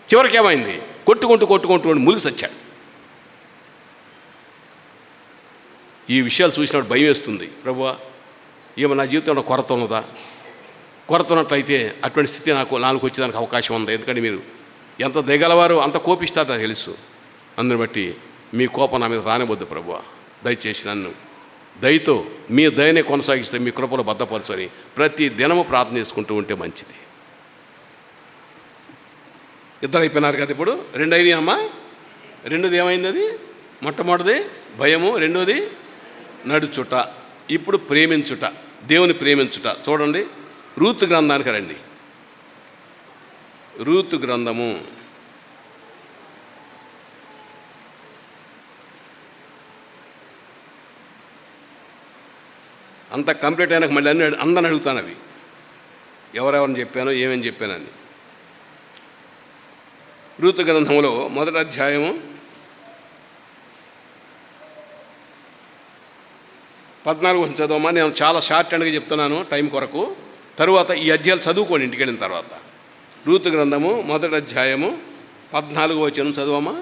చివరికి ఏమైంది? కొట్టుకుంటూ ములిసి వచ్చాడు. ఈ విషయాలు చూసినప్పుడు భయం వేస్తుంది. ప్రభువా, ఏమో నా జీవితంలో కొరత ఉన్నదా? కొరత ఉన్నట్లయితే అటువంటి స్థితి నాకు వచ్చేదానికి అవకాశం ఉంది. ఎందుకంటే మీరు ఎంత దిగలవారు, అంత కోపిస్తారో తెలుసు. అందుని బట్టి మీ కోపం నా మీద రానివద్దు ప్రభువా, దయచేసి నన్ను దయతో మీ దయనే కొనసాగిస్తే మీ కృపలో భద్రపరచని ప్రతి దినము ప్రార్థన చేసుకుంటూ ఉంటే మంచిది. ఇద్దరు అయిపోయినారు కదా. ఇప్పుడు 2 అయినాయి అమ్మా. 2ది ఏమైంది? అది మొట్టమొదటిది భయము, 2వది నడుచుట, ఇప్పుడు ప్రేమించుట, దేవుని ప్రేమించుట. చూడండి, రూతు గ్రంథానికి రండి. రూతు గ్రంథము 1 అంత కంప్లీట్ అయినాక మళ్ళీ అందరిని అడుగుతాను అవి ఎవరెవరిని చెప్పానో ఏమేమి చెప్పానని. రూతు గ్రంథంలో 1వ అధ్యాయము 14 చదవమా. నేను చాలా షార్ట్ హ్యాండ్గా చెప్తున్నాను టైం కొరకు. తరువాత ఈ అధ్యాయాలు చదువుకోండి ఇంటికి వెళ్ళిన తర్వాత. రూతు గ్రంథము 1వ అధ్యాయము 14 చదవమా.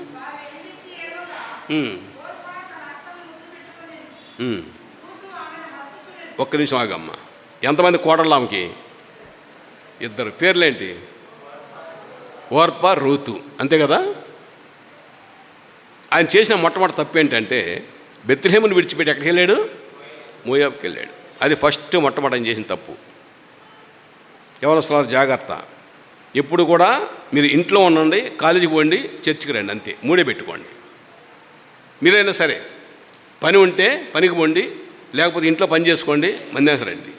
ఒక్క నిమిషం ఆగమ్మా. ఎంతమంది కోడళ్ళు ఆమెకి? 2 పేర్లేంటి? ఓర్ప, రూతు, అంతే కదా. ఆయన చేసిన మొట్టమొదటి తప్పు ఏంటంటే బెత్లెహేమును విడిచిపెట్టి ఎక్కడికి వెళ్ళాడు? మోయాబుకి వెళ్ళాడు. అది ఫస్ట్ మొట్టమొదటి ఆయన చేసిన తప్పు. యవనస్తులారు జాగ్రత్త. ఎప్పుడు కూడా మీరు ఇంట్లో ఉండండి, కాలేజీకి పోండి, చర్చికి రండి, అంతే. 3 పెట్టుకోండి. మీరైనా సరే పని ఉంటే పనికి పోండి, లేకపోతే ఇంట్లో పని చేసుకోండి, మందిరానికి రండి.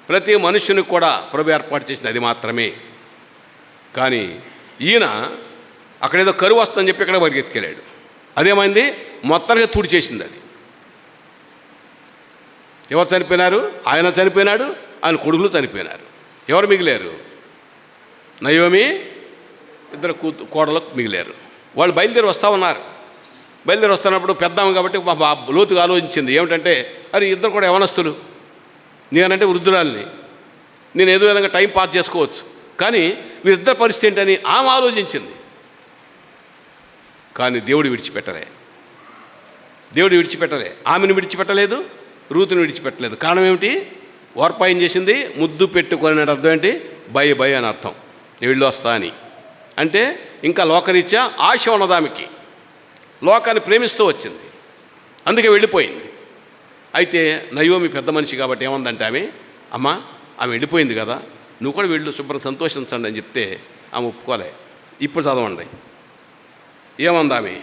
ప్రతి మనుష్యునికి కూడా ప్రభు ఏర్పాటు చేసింది అది మాత్రమే. కానీ ఈయన అక్కడేదో కరువు వస్తుందని చెప్పి ఇక్కడ పరిగెత్తుకెళ్ళాడు. అదేమైంది? మొత్తానికి తుడి చేసింది అది. ఎవరు చనిపోయినారు? ఆయన చనిపోయినాడు, ఆయన కొడుకులు చనిపోయినారు. ఎవరు మిగిలారు? నయోమి 2 కోడలు మిగిలారు. వాళ్ళు బయలుదేరి వస్తూ ఉన్నారు. బయలుదేరి వస్తున్నప్పుడు పెద్దాము కాబట్టి లోతుగా ఆలోచించింది ఏమిటంటే, అది 2 కూడా యవనస్తులు, నేనంటే వృద్ధురాలిని, నేను ఏదో విధంగా టైం పాస్ చేసుకోవచ్చు, కానీ వీరిద్దరి పరిస్థితి ఏంటని ఆమె ఆలోచించింది. కానీ దేవుడు విడిచిపెట్టలే. ఆమెను విడిచిపెట్టలేదు, రూతుని విడిచిపెట్టలేదు. కారణం ఏమిటి? ఓర్ప ఏం చేసింది? ముద్దు పెట్టుకునే అర్థం ఏంటి? భయ అని అర్థం. వీళ్ళు వస్తా అని అంటే ఇంకా లోకరీత్యా ఆశ ఉన్నదానికి, లోకాన్ని ప్రేమిస్తూ వచ్చింది, అందుకే వెళ్ళిపోయింది. అయితే నయోమి పెద్ద మనిషి కాబట్టి ఏమందంటే ఆమె వెళ్ళిపోయింది కదా, నువ్వు కూడా వెళ్ళు, శుభ్రం సంతోషించండి అని చెప్తే ఆమె ఒప్పుకోలే. ఇప్పుడు చదవండి ఏమంది ఆమె.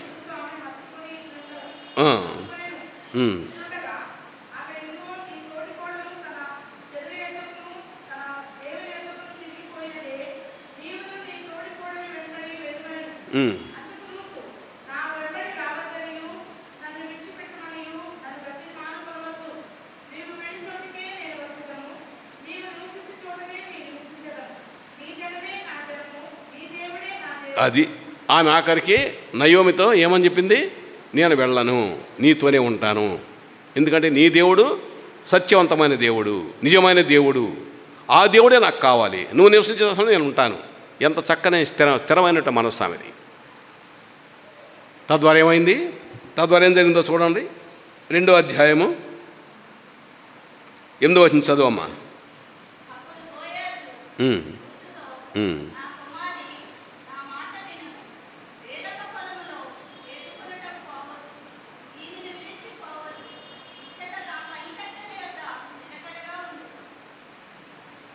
అది ఆమె ఆఖరికి నయోమితో ఏమని చెప్పింది? నేను వెళ్ళను, నీతోనే ఉంటాను, ఎందుకంటే నీ దేవుడు సత్యవంతమైన దేవుడు, నిజమైన దేవుడు, ఆ దేవుడే నాకు కావాలి, నువ్వు నివసించేదాన్ని నేను ఉంటాను. ఎంత చక్కని స్థిరమైనట్టు మనస్సు ఆమెది. తద్వారా ఏమైంది? తద్వారా ఏం జరిగిందో చూడండి. 2వ అధ్యాయము 8వ వచనం చదువమ్మా.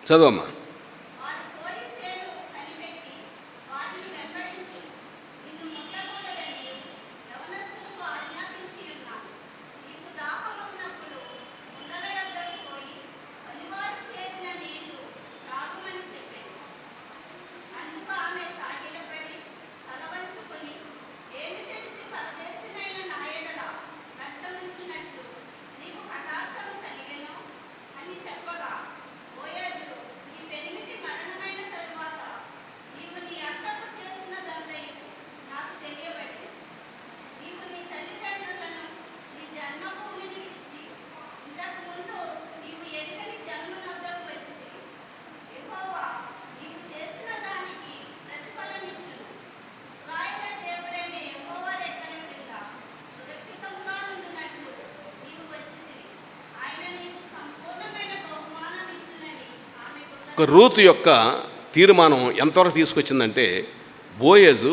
చదువమ్మా. రూతు యొక్క తీర్మానం ఎంతవరకు తీసుకొచ్చిందంటే బోయేజు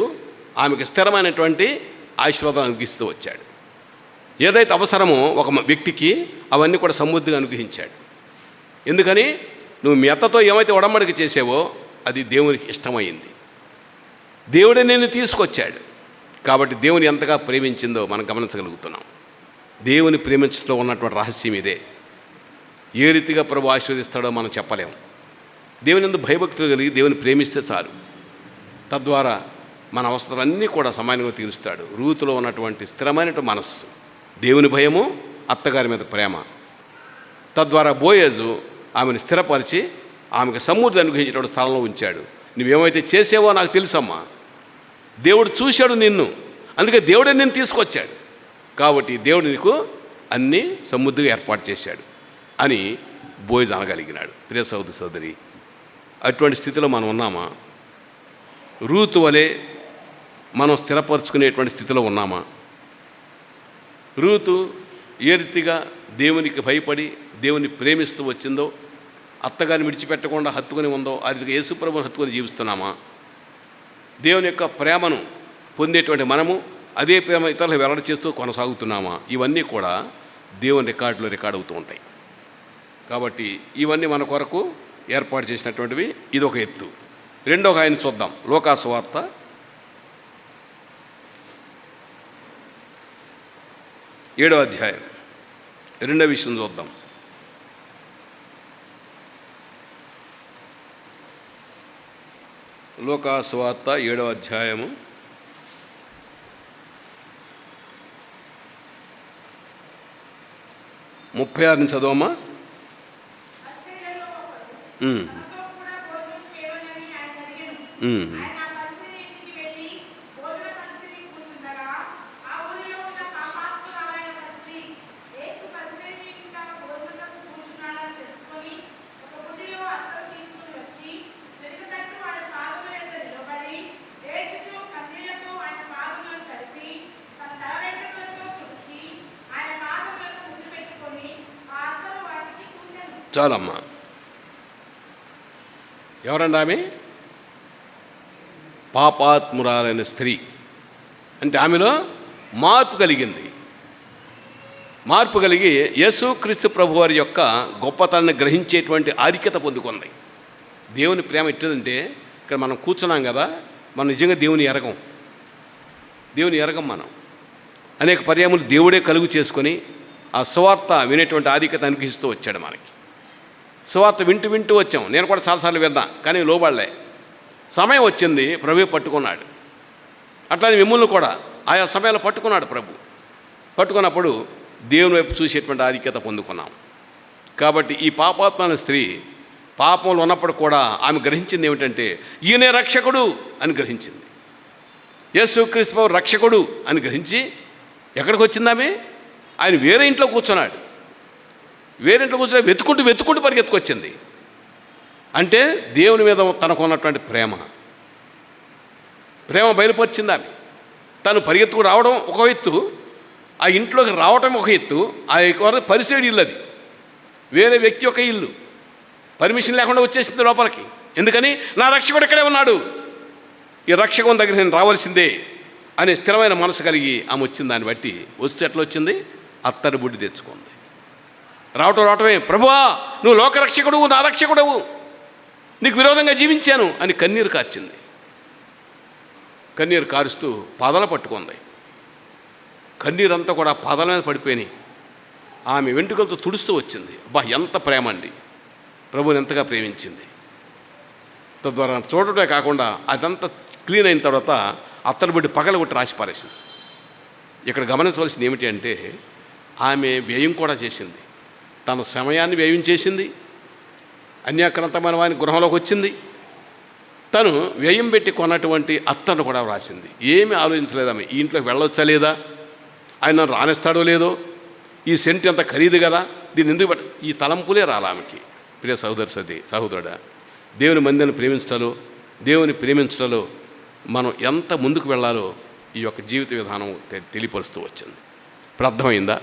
ఆమెకు స్థిరమైనటువంటి ఆశీర్వాదం అనుగ్రహిస్తూ వచ్చాడు. ఏదైతే అవసరమో ఒక వ్యక్తికి అవన్నీ కూడా సమృద్ధిగా అనుగ్రహించాడు. ఎందుకని? నువ్వు మీ అత్తతో ఏమైతే ఒడంబడిక చేసావో అది దేవునికి ఇష్టమైంది. దేవుడే నిన్ను తీసుకొచ్చాడు కాబట్టి దేవుని ఎంతగా ప్రేమించిందో మనం గమనించగలుగుతున్నాం. దేవుని ప్రేమించడంలో ఉన్నటువంటి రహస్యం ఇదే. ఏ రీతిగా ప్రభు ఆశీర్వదిస్తాడో మనం చెప్పలేము. దేవుని యందు భయభక్తులు కలిగి దేవుని ప్రేమిస్తే చాలు. తద్వారా మన అవసరాలన్నీ కూడా సమానంగా తీరుస్తాడు. రూతులో ఉన్నటువంటి స్థిరమైనటువంటి మనస్సు, దేవుని భయము, అత్తగారి మీద ప్రేమ, తద్వారా బోయేజు ఆమెను స్థిరపరిచి ఆమెకు సమృద్ధి అనుగ్రహించేటువంటి స్థలంలో ఉంచాడు. నువ్వేమైతే చేసావో నాకు తెలుసమ్మా, దేవుడు చూశాడు నిన్ను, అందుకే దేవుడే నిన్ను తీసుకొచ్చాడు, కాబట్టి దేవుడు నీకు అన్నీ సమృద్ధిగా ఏర్పాటు చేశాడు అని బోయేజు అనగలిగినాడు. ప్రియ సోదరి సోదరి, అటువంటి స్థితిలో మనం ఉన్నామా? రూతు వలె మనం స్థిరపరచుకునేటువంటి స్థితిలో ఉన్నామా? రూతు ఏ రీతిగా దేవునికి భయపడి దేవుని ప్రేమిస్తూ వచ్చిందో, అత్తగారిని విడిచిపెట్టకుండా హత్తుకొని ఉందో, ఆ రీతిగా యేసుప్రభుని హత్తుకొని జీవిస్తున్నామా? దేవుని యొక్క ప్రేమను పొందేటువంటి మనము అదే ప్రేమ ఇతరులకు వెల్లడి చేస్తూ కొనసాగుతున్నామా? ఇవన్నీ కూడా దేవుని రికార్డులో రికార్డ్ అవుతూ ఉంటాయి. కాబట్టి ఇవన్నీ మన కొరకు ఏర్పాటు చేసినటువంటివి. ఇది ఒక ఎత్తు. రెండో ఆయన చూద్దాం. లూకా సువార్త 7వ అధ్యాయం రెండో విషయం చూద్దాం. లూకా సువార్త 7వ అధ్యాయము 36 చదవమ్మా. చాలమ్మా. ఎవరండి ఆమె? పాపాత్మురాలైన స్త్రీ. అంటే ఆమెలో మార్పు కలిగింది. మార్పు కలిగి యేసుక్రీస్తు ప్రభువారి యొక్క గొప్పతనాన్ని గ్రహించేటువంటి ఆధిక్యత పొందుకుంది. దేవుని ప్రేమ ఎట్టిదంటే, ఇక్కడ మనం కూర్చున్నాం కదా, మనం నిజంగా దేవుని ఎరగం మనం. అనేక పర్యాయములు దేవుడే కలుగు చేసుకొని ఆ సువార్త వినేటువంటి ఆధిక్యత అనుగ్రహిస్తూ వచ్చాడు మనకి. సువార్త వింటూ వచ్చాం. నేను కూడా చాలాసార్లు విన్నా, కానీ లోబడలే. సమయం వచ్చింది, ప్రభు పట్టుకున్నాడు. అట్లానే మిమ్మల్ని కూడా ఆయా సమయాల్లో పట్టుకున్నాడు ప్రభు. పట్టుకున్నప్పుడు దేవుని వైపు చూసేటువంటి ఆధిక్యత పొందుకున్నాం. కాబట్టి ఈ పాపాత్మైన స్త్రీ పాపంలో ఉన్నప్పుడు కూడా ఆమె గ్రహించింది ఏమిటంటే, ఈయనే రక్షకుడు అని గ్రహించింది. యేసుక్రీస్తు రక్షకుడు అని గ్రహించి ఎక్కడికి వచ్చింది ఆమె? ఆయన వేరే ఇంట్లో కూర్చున్నాడు. వేరే ఇంట్లో కూర్చొని వెతుకుంటూ పరిగెత్తుకొచ్చింది. అంటే దేవుని మీద తనకు ఉన్నటువంటి ప్రేమ బయలుపరిచింది ఆమె. తను పరిగెత్తుకు రావడం ఒక ఎత్తు, ఆ ఇంట్లోకి రావటం ఒక ఎత్తు. ఆ పరిసైడ్ ఇల్లు, అది వేరే వ్యక్తి యొక్క ఇల్లు. పర్మిషన్ లేకుండా వచ్చేసింది లోపలికి. ఎందుకని? నా రక్షకుడు ఇక్కడే ఉన్నాడు, ఈ రక్షకుని దగ్గర నేను రావాల్సిందే అనే స్థిరమైన మనసు కలిగి ఆమె వచ్చింది. దాన్ని బట్టి వస్తే ఎట్లా వచ్చింది? అత్తడి బుడ్డి తెచ్చుకుంది. రావటమే, ప్రభువా నువ్వు లోకరక్షకుడువు, నా రక్షకుడవు, నీకు విరోధంగా జీవించాను అని కన్నీరు కార్చింది. కన్నీరు కారుస్తూ పాదాలు పట్టుకుంది. కన్నీరంతా కూడా పాదాల మీద పడిపోయినాయి. ఆమె వెంట్రుకలతో తుడుస్తూ వచ్చింది. అబ్బా, ఎంత ప్రేమ అండి! ప్రభువుని ఎంతగా ప్రేమించింది. తద్వారా చూడటమే కాకుండా అదంతా క్లీన్ అయిన తర్వాత అత్తడి బుడ్డి పగలగొట్టి రాసి పారేసింది. ఇక్కడ గమనించవలసింది ఏమిటి అంటే, ఆమె వ్యయం కూడా చేసింది. తన సమయాన్ని వ్యయం చేసింది. అన్యాక్రాంతమైన వాని గృహంలోకి వచ్చింది. తను వ్యయం పెట్టి కొన్నటువంటి అత్తను కూడా వ్రాసింది. ఏమీ ఆలోచించలేదామె. ఈ ఇంట్లోకి వెళ్ళొచ్చా లేదా, ఆయన రానిస్తాడో లేదో, ఈ సెంట్ ఎంత ఖరీదు కదా, దీన్ని ఎందుకు ఈ తలంపులే రాలామెకి. ప్రియ సహోదరుడా, దేవుని మందిని ప్రేమించడంలో మనం ఎంత ముందుకు వెళ్ళాలో ఈ యొక్క జీవిత విధానం తెలియపరుస్తూ వచ్చింది. ఇప్పుడు అర్థమైందా?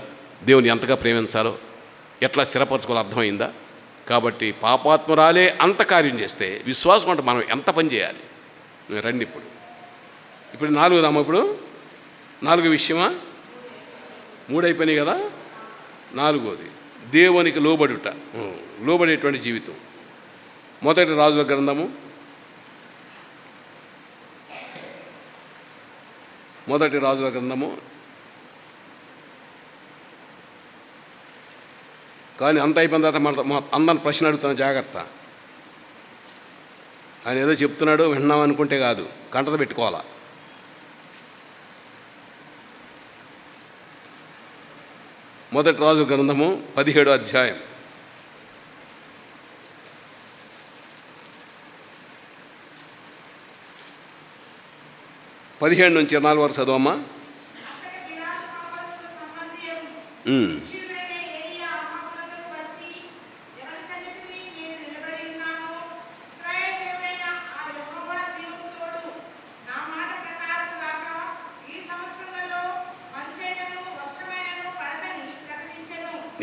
దేవుని ఎంతగా ప్రేమించాలో, ఎట్లా స్థిరపరచుకోవాలో అర్థమైందా? కాబట్టి పాపాత్మురాలే అంత కార్యం చేస్తే విశ్వాసం అంటే మనం ఎంత పని చేయాలి? రండి ఇప్పుడు 4 ఇప్పుడు 4 విషయమా? 3 అయిపోయినాయి కదా. 4వది దేవునికి లోబడేటువంటి జీవితం. మొదటి రాజుల గ్రంథము 1 కానీ అంత అయిపోయిన తర్వాత అందరిని ప్రశ్న అడుగుతాను, జాగ్రత్త. ఆయన ఏదో చెప్తున్నాడు విన్నాం అనుకుంటే కాదు, కంటత పెట్టుకోవాలా. మొదటి రాజుల గ్రంథము 17వ అధ్యాయం 15 నుంచి 24 వరకు చదవమ్మా.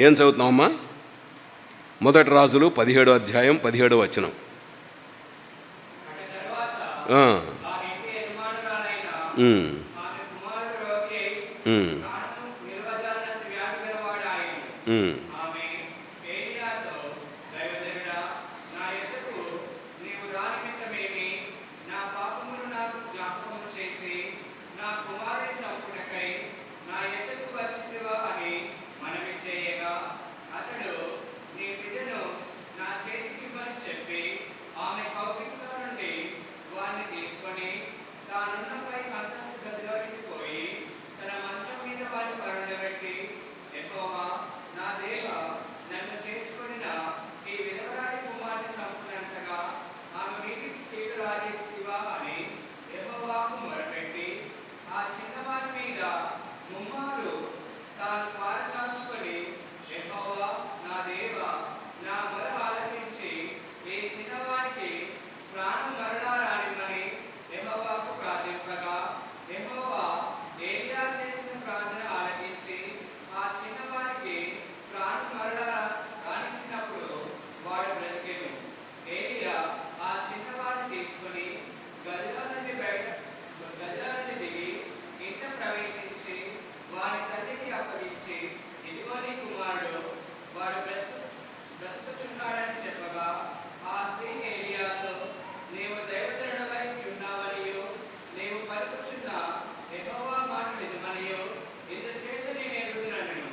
ఏం చదువుతున్నామమ్మా? మొదటి రాజులు 17వ అధ్యాయం 17వ వచనం.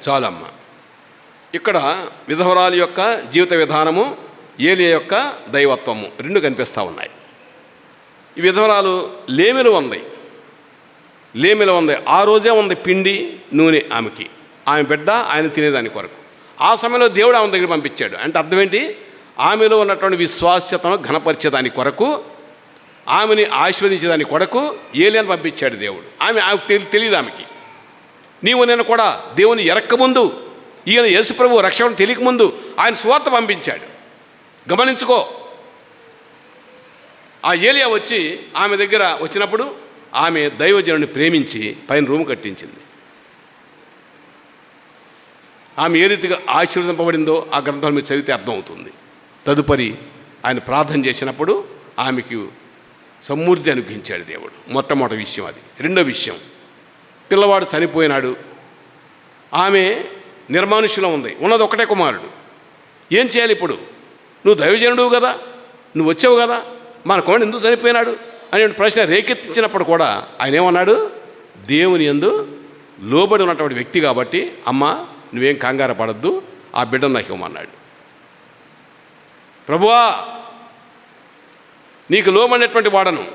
చాలమ్మ. ఇక్కడ విధవరాలు యొక్క జీవిత విధానము, ఏలియా యొక్క దైవత్వము రెండు కనిపిస్తూ ఉన్నాయి. ఈ విధవరాలు లేమిలో ఉంది. ఆ రోజే ఉంది పిండి నూనె ఆమెకి, ఆమె బిడ్డ ఆయన తినేదాని కొరకు. ఆ సమయంలో దేవుడు ఆమె దగ్గర పంపించాడు. అంటే అర్థం ఏంటి? ఆమెలో ఉన్నటువంటి విశ్వాస్యతను ఘనపరిచేదాని కొరకు, ఆమెని ఆశీర్వదించేదాని కొరకు ఏలియాను పంపించాడు దేవుడు. ఆమెకు తెలియదు. ఆమెకి నీవు నేను కూడా దేవుని ఎరక్కముందు, ఈయన యేసుప్రభు రక్షణ తెలియకముందు ఆయన సువార్త పంపించాడు. గమనించుకో. ఆ ఏలియా వచ్చి ఆమె దగ్గర వచ్చినప్పుడు ఆమె దైవజనుడిని ప్రేమించి పైన రూము కట్టించింది. ఆమె ఏ రీతిగా ఆశీర్వదింపబడిందో ఆ గ్రంథాలు మీరు చదివితే అర్థమవుతుంది. తదుపరి ఆయన ప్రార్థన చేసినప్పుడు ఆమెకు సమృద్ధి అనుగ్రహించాడు దేవుడు. మొట్టమొదటి విషయం అది. రెండో విషయం, పిల్లవాడు చనిపోయినాడు. ఆమె నిర్మానుష్యంలో ఉంది. ఉన్నది ఒకటే కుమారుడు. ఏం చేయాలి ఇప్పుడు? నువ్వు దైవజనుడు కదా, నువ్వు వచ్చావు కదా, మన కుమారుడు ఎందుకు చనిపోయినాడు అని ప్రశ్న రేకెత్తించినప్పుడు కూడా ఆయన ఏమన్నాడు? దేవుని యందు లోబడి ఉన్నటువంటి వ్యక్తి కాబట్టి, అమ్మ నువ్వేం కంగారు పడద్దు, ఆ బిడ్డను నాకు ఇవ్వమన్నాడు. ప్రభువా, నీకు లోబడినటువంటి వాడను,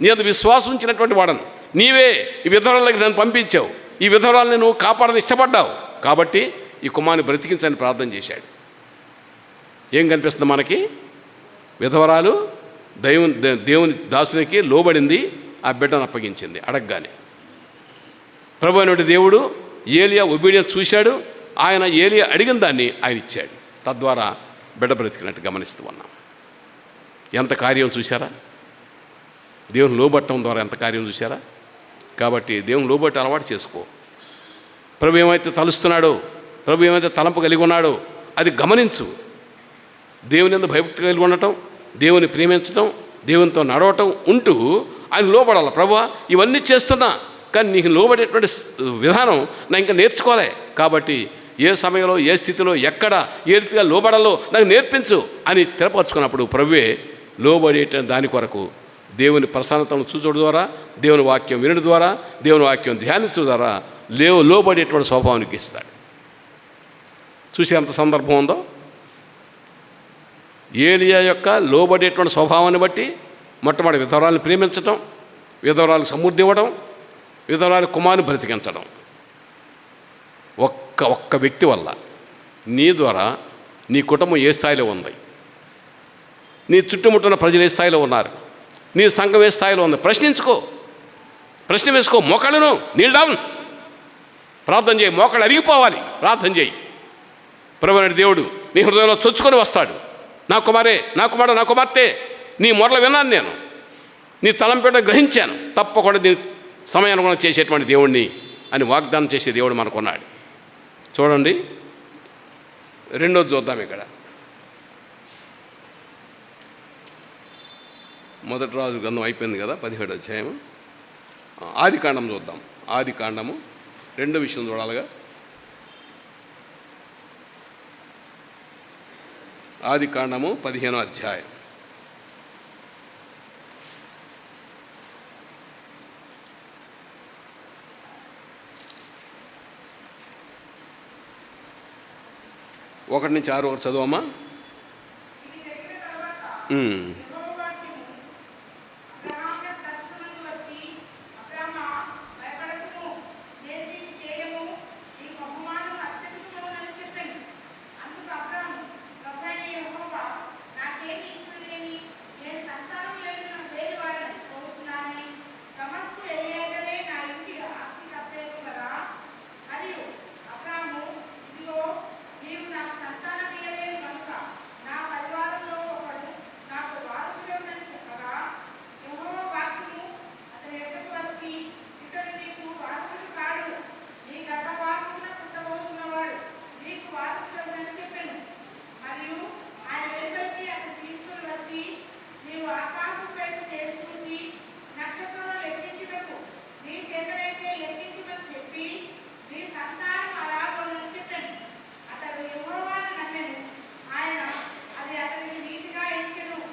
నీ అందు విశ్వాసం ఉంచినటువంటి వాడను, నీవే ఈ విధవరాలకి నన్ను పంపించావు, ఈ విధవరాలని నువ్వు కాపాడని ఇష్టపడ్డావు కాబట్టి ఈ కుమారుని బ్రతికించని ప్రార్థన చేశాడు. ఏం కనిపిస్తుంది మనకి? విధవరాలు దేవుని దాసునికి లోబడింది, ఆ బిడ్డను అప్పగించింది అడగగానే. ప్రభు అయినటువంటి దేవుడు ఏలియా ఒబీడియన్స్ చూశాడు. ఆయన ఏలియా అడిగిన దాన్ని ఆయన ఇచ్చాడు. తద్వారా బిడ్డ బ్రతికినట్టు గమనిస్తూ ఉన్నాం. ఎంత కార్యం చూశారా? దేవుని లోబట్టడం ద్వారా ఎంత కార్యం చూశారా? కాబట్టి దేవుని లోబట్టి అలవాటు చేసుకో. ప్రభు ఏమైతే తలుస్తున్నాడో, ప్రభు ఏమైతే తలంపు కలిగి ఉన్నాడో అది గమనించు. దేవుని యందు భయభక్తి కలిగి ఉండటం, దేవుని ప్రేమించడం, దేవునితో నడవటం ఉంటూ ఆయన లోబడాలి. ప్రభువా ఇవన్నీ చేస్తున్నా, కానీ నీకు లోబడేటువంటి విధానం నా ఇంకా నేర్చుకోలే. కాబట్టి ఏ సమయంలో, ఏ స్థితిలో, ఎక్కడ ఏ రీతిగా లోబడాలో నాకు నేర్పించు అని స్థిరపరచుకున్నప్పుడు ప్రభువే లోబడేట దాని కొరకు దేవుని ప్రసన్నతను చూచడం ద్వారా, దేవుని వాక్యం వినడం ద్వారా, దేవుని వాక్యం ధ్యానించడం ద్వారా లోబడేటువంటి స్వభావానికి ఇస్తాడు. చూసి ఎంత సందర్భం ఉందో. ఏలియా యొక్క లోబడేటువంటి స్వభావాన్ని బట్టి మొట్టమొదటి విధవరాలను ప్రేమించడం, విధవరాలకు సమృద్ధి ఇవ్వడం, విధవరాల కుమారుని బ్రతికించడం. ఒక్క వ్యక్తి వల్ల నీ ద్వారా నీ కుటుంబం ఏ స్థాయిలో ఉంది, నీ చుట్టుముట్టున్న ప్రజలు ఏ స్థాయిలో ఉన్నారు, నీ సంఘం ఏ స్థాయిలో ఉంది ప్రశ్నించుకో. ప్రశ్న వేసుకో, మోకాళ్ళను నీల్ డౌన్, ప్రార్థన చేయి. మోకాళ్ళు అరిగిపోవాలి, ప్రార్థన చేయి. ప్రభువైన దేవుడు నీ హృదయంలో చొచ్చుకొని వస్తాడు. నా కుమారే, నా కుమారుడు, నా కుమార్తె, నీ మొరలు విన్నాను, నేను నీ తలంపేట గ్రహించాను, తప్పకుండా నీ సమయానుగుణంగా చేసేటువంటి దేవుణ్ణి అని వాగ్దానం చేసే దేవుడు మనకున్నాడు. చూడండి, రెండోది చూద్దాం. ఇక్కడ మొదటి రాజు గ్రంథం అయిపోయింది కదా, 17వ అధ్యాయం. ఆది కాండం చూద్దాం. ఆది కాండము రెండో విషయం చూడాలిగా. ఆది కాండము 15వ అధ్యాయం. ఒకటి నుంచి 6 వరకు చదువమ్మా.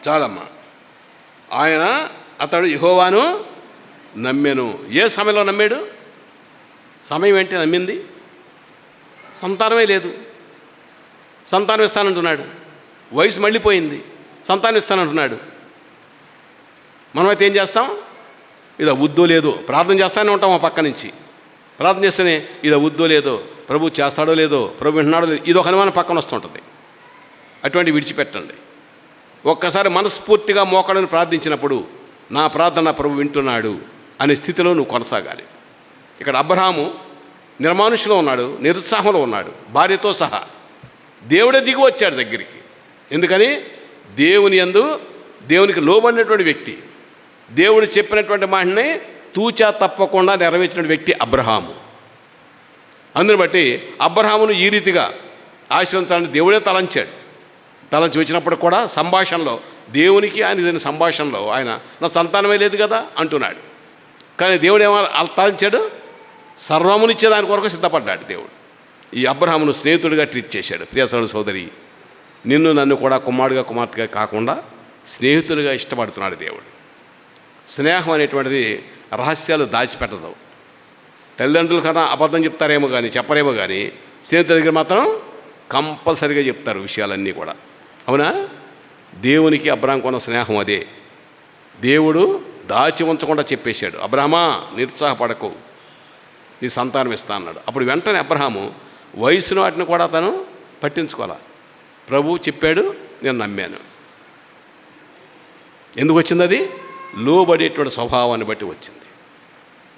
చాలమ్మా. అతడు యెహోవాను నమ్మెను. ఏ సమయంలో నమ్మాడు? సమయం ఏంటి నమ్మింది? సంతానమే లేదు, సంతానం ఇస్తానంటున్నాడు. వయసు మళ్ళీపోయింది, సంతానం ఇస్తానంటున్నాడు. మనమైతే ఏం చేస్తాం? ఇది అవుద్దో లేదో ప్రార్థన చేస్తానే ఉంటాం. ఆ పక్క నుంచి ప్రార్థన చేస్తేనే ఇది అవుద్దో లేదో, ప్రభు చేస్తాడో లేదో, ప్రభు వింటున్నాడో లేదో, ఇది ఒక అనుమానం పక్కన వస్తుంటుంది. అటువంటి విడిచిపెట్టండి. ఒక్కసారి మనస్ఫూర్తిగా మోకాడని ప్రార్థించినప్పుడు నా ప్రార్థన ప్రభు వింటున్నాడు అనే స్థితిలో నువ్వు కొనసాగాలి. ఇక్కడ అబ్రహాము నిర్మానుషులో ఉన్నాడు, నిరుత్సాహంలో ఉన్నాడు, భార్యతో సహా. దేవుడే దిగి వచ్చాడు దగ్గరికి. ఎందుకని? దేవునికి లోబడినటువంటి వ్యక్తి, దేవుడు చెప్పినటువంటి మాటని తూచా తప్పకుండా నెరవేర్చిన వ్యక్తి అబ్రహాము. అందుని బట్టి అబ్రహామును ఈ రీతిగా ఆశీర్వదించాలని దేవుడే తలంచి వచ్చినప్పుడు కూడా సంభాషణలో దేవునికి ఆయన సంభాషణలో ఆయన నా సంతానమే లేదు కదా అంటున్నాడు. కానీ దేవుడు ఏమో తలంచాడు? సర్వమునిచ్చే దాని కొరకు సిద్ధపడ్డాడు దేవుడు. ఈ అబ్రహామును స్నేహితుడిగా ట్రీట్ చేశాడు. ప్రియ సోదరి, నన్ను కూడా కుమారుడిగా కుమార్తెగా కాకుండా స్నేహితుడిగా ఇష్టపడుతున్నాడు దేవుడు. స్నేహం అనేటువంటిది రహస్యాలు దాచిపెట్టదు. తల్లిదండ్రుల కన్నా అబద్ధం చెప్తారేమో కానీ చెప్పరేమో కానీ స్నేహితుల దగ్గర మాత్రం కంపల్సరీగా చెప్తారు విషయాలన్నీ కూడా. అవునా? దేవునికి అబ్రహాంకు ఉన్న స్నేహం అదే. దేవుడు దాచి ఉంచకుండా చెప్పేశాడు, అబ్రహామా నిరుత్సాహపడకు, నీ సంతానం ఇస్తా అన్నాడు. అప్పుడు వెంటనే అబ్రహాము వయసును వాటిని కూడా తను పట్టించుకోవాలి. ప్రభు చెప్పాడు, నేను నమ్మాను. ఎందుకు వచ్చింది? అది లోబడేటువంటి స్వభావాన్ని బట్టి వచ్చింది.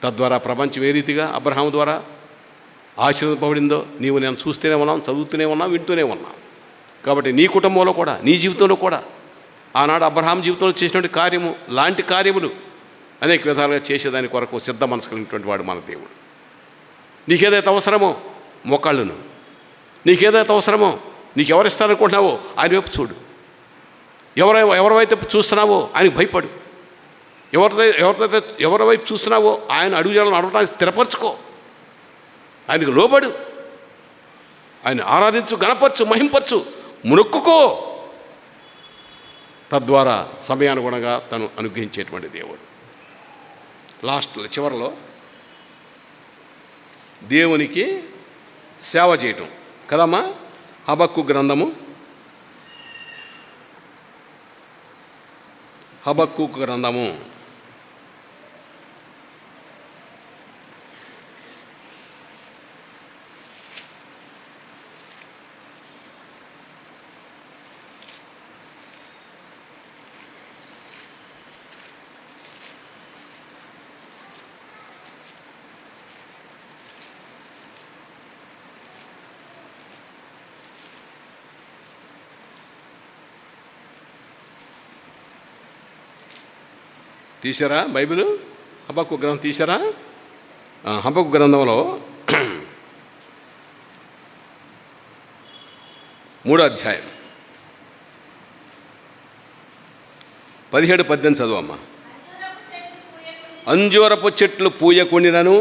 తద్వారా ప్రపంచం ఏ రీతిగా అబ్రహాము ద్వారా ఆశీర్వదింపబడిందో నీవు నేను చూస్తూనే ఉన్నాం, చదువుతూనే ఉన్నాం, వింటూనే ఉన్నాం. కాబట్టి నీ కుటుంబంలో కూడా, నీ జీవితంలో కూడా ఆనాడు అబ్రహాం జీవితంలో చేసినటువంటి కార్యము లాంటి కార్యములు అనేక విధాలుగా చేసేదాని కొరకు సిద్ధ మనసు కలిగినటువంటి వాడు మన దేవుడు. నీకేదైతే అవసరమో మోకాళ్ళను, నీకేదైతే అవసరమో నీకు ఎవరిస్తారనుకుంటున్నావో ఆయన వైపు చూడు. ఎవరైతే చూస్తున్నావో ఆయనకు భయపడు. ఎవరి వైపు చూస్తున్నావో ఆయన అడుగుజాలను అడగడానికి స్థిరపరచుకో. ఆయనకు లోబడు, ఆయన ఆరాధించు, గణపరచు, మహింపరచు, మునొక్కుకో. తద్వారా సమయానుగుణంగా తను అనుగ్రహించేటువంటి దేవుడు. చివరిలో దేవునికి సేవ చేయటం కదమ్మా. హబక్కు గ్రంథము 3వ తీశారా బైబిల్? హబక్కూకు గ్రంథం తీశారా? హబక్కూకు గ్రంథంలో 3వ అధ్యాయం 17-18 చదువమ్మా. అంజూరపు చెట్లు పూయకుండినను,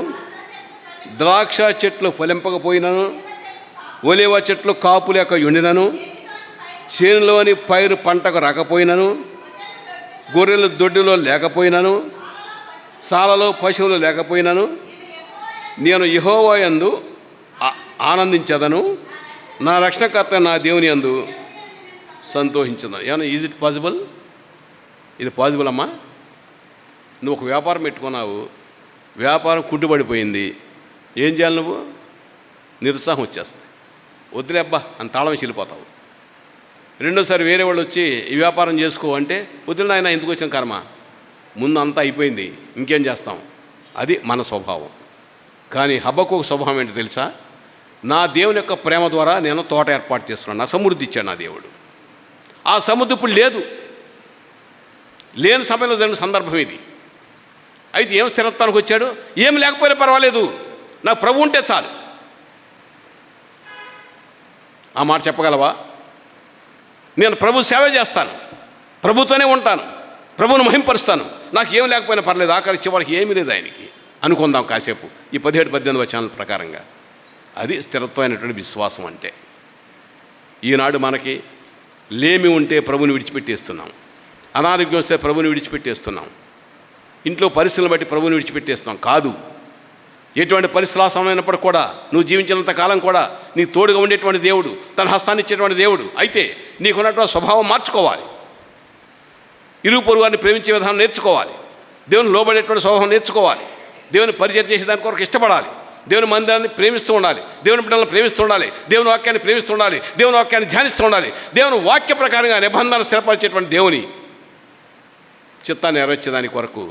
ద్రాక్ష చెట్లు ఫలింపకపోయినను, ఒలివ చెట్లు కాపు లేక ఉండినను, చేనులోని పైరు పంటకు రాకపోయినను, గొర్రెలు దొడ్డిలో లేకపోయినను, సాలలో పశువులు లేకపోయినను, నేను యెహోవా యందు ఆనందించదను, నా రక్షణకర్త నా దేవుని యందు సంతోషించదను. ఏమన్నా ఈజ్ ఇట్ పాసిబుల్? ఇది పాసిబుల్ అమ్మా. నువ్వు ఒక వ్యాపారం పెట్టుకున్నావు, వ్యాపారం కుంటుపడిపోయింది, ఏం చేయాలి? నువ్వు నిరుత్సాహం వచ్చేస్తుంది, వద్దులే అబ్బా అని తాళం వేసి వెళ్ళిపోతావు. రెండోసారి వేరే వాళ్ళు వచ్చి ఈ వ్యాపారం చేసుకో అంటే, వద్దులే నాయన ఎందుకు వచ్చిన కర్మ, ముందు అంతా అయిపోయింది, ఇంకేం చేస్తాం? అది మన స్వభావం. కానీ హబక్కూకు స్వభావం ఏంటో తెలుసా? నా దేవుని యొక్క ప్రేమ ద్వారా నేను తోట ఏర్పాటు చేస్తున్నాను, నాకు సమృద్ధి ఇచ్చాడు నా దేవుడు. ఆ సమృద్ధి ఇప్పుడు లేదు, లేని సమయంలో జరిగిన సందర్భం ఇది. అయితే ఏం స్థిరత్వానికి వచ్చాడు? ఏమి లేకపోయినా పర్వాలేదు, నాకు ప్రభు ఉంటే చాలు. ఆ మాట చెప్పగలవా? నేను ప్రభు సేవ చేస్తాను, ప్రభుతోనే ఉంటాను, ప్రభువును మహింపరుస్తాను, నాకు ఏం లేకపోయినా పర్లేదు, ఆఖరి చివరికి ఏమీ లేదు ఆయనకి అనుకుందాం కాసేపు ఈ 17-18 వచనాల ప్రకారంగా. అది స్థిరత్వమైనటువంటి విశ్వాసం అంటే. ఈనాడు మనకి లేమి ఉంటే ప్రభుని విడిచిపెట్టేస్తున్నాం, అనారోగ్యం వస్తే ప్రభుని విడిచిపెట్టేస్తున్నాం, ఇంట్లో పరిస్థితులను బట్టి ప్రభుని విడిచిపెట్టేస్తున్నాం. కాదు, ఎటువంటి పరిస్థితులైనప్పుడు కూడా నువ్వు జీవించినంత కాలం కూడా నీకు తోడుగా ఉండేటువంటి దేవుడు, తన హస్తాన్ని ఇచ్చేటువంటి దేవుడు. అయితే నీకున్నటువంటి స్వభావం మార్చుకోవాలి, ఇరుగు పొరుగు వారిని ప్రేమించే విధానం నేర్చుకోవాలి, దేవుని లోబడేటువంటి స్వభావం నేర్చుకోవాలి, దేవుని పరిచయం చేసే దాని కొరకు ఇష్టపడాలి, దేవుని మందిరాన్ని ప్రేమిస్తూ ఉండాలి, దేవుని బిడ్డలను ప్రేమిస్తూ ఉండాలి, దేవుని వాక్యాన్ని ప్రేమిస్తూ ఉండాలి, దేవుని వాక్యాన్ని ధ్యానిస్తూ ఉండాలి. దేవుని వాక్య ప్రకారంగా నిబంధనలు స్థిరపరిచేటువంటి దేవుని చిత్తాన్ని నెరవేర్చేదాని కొరకు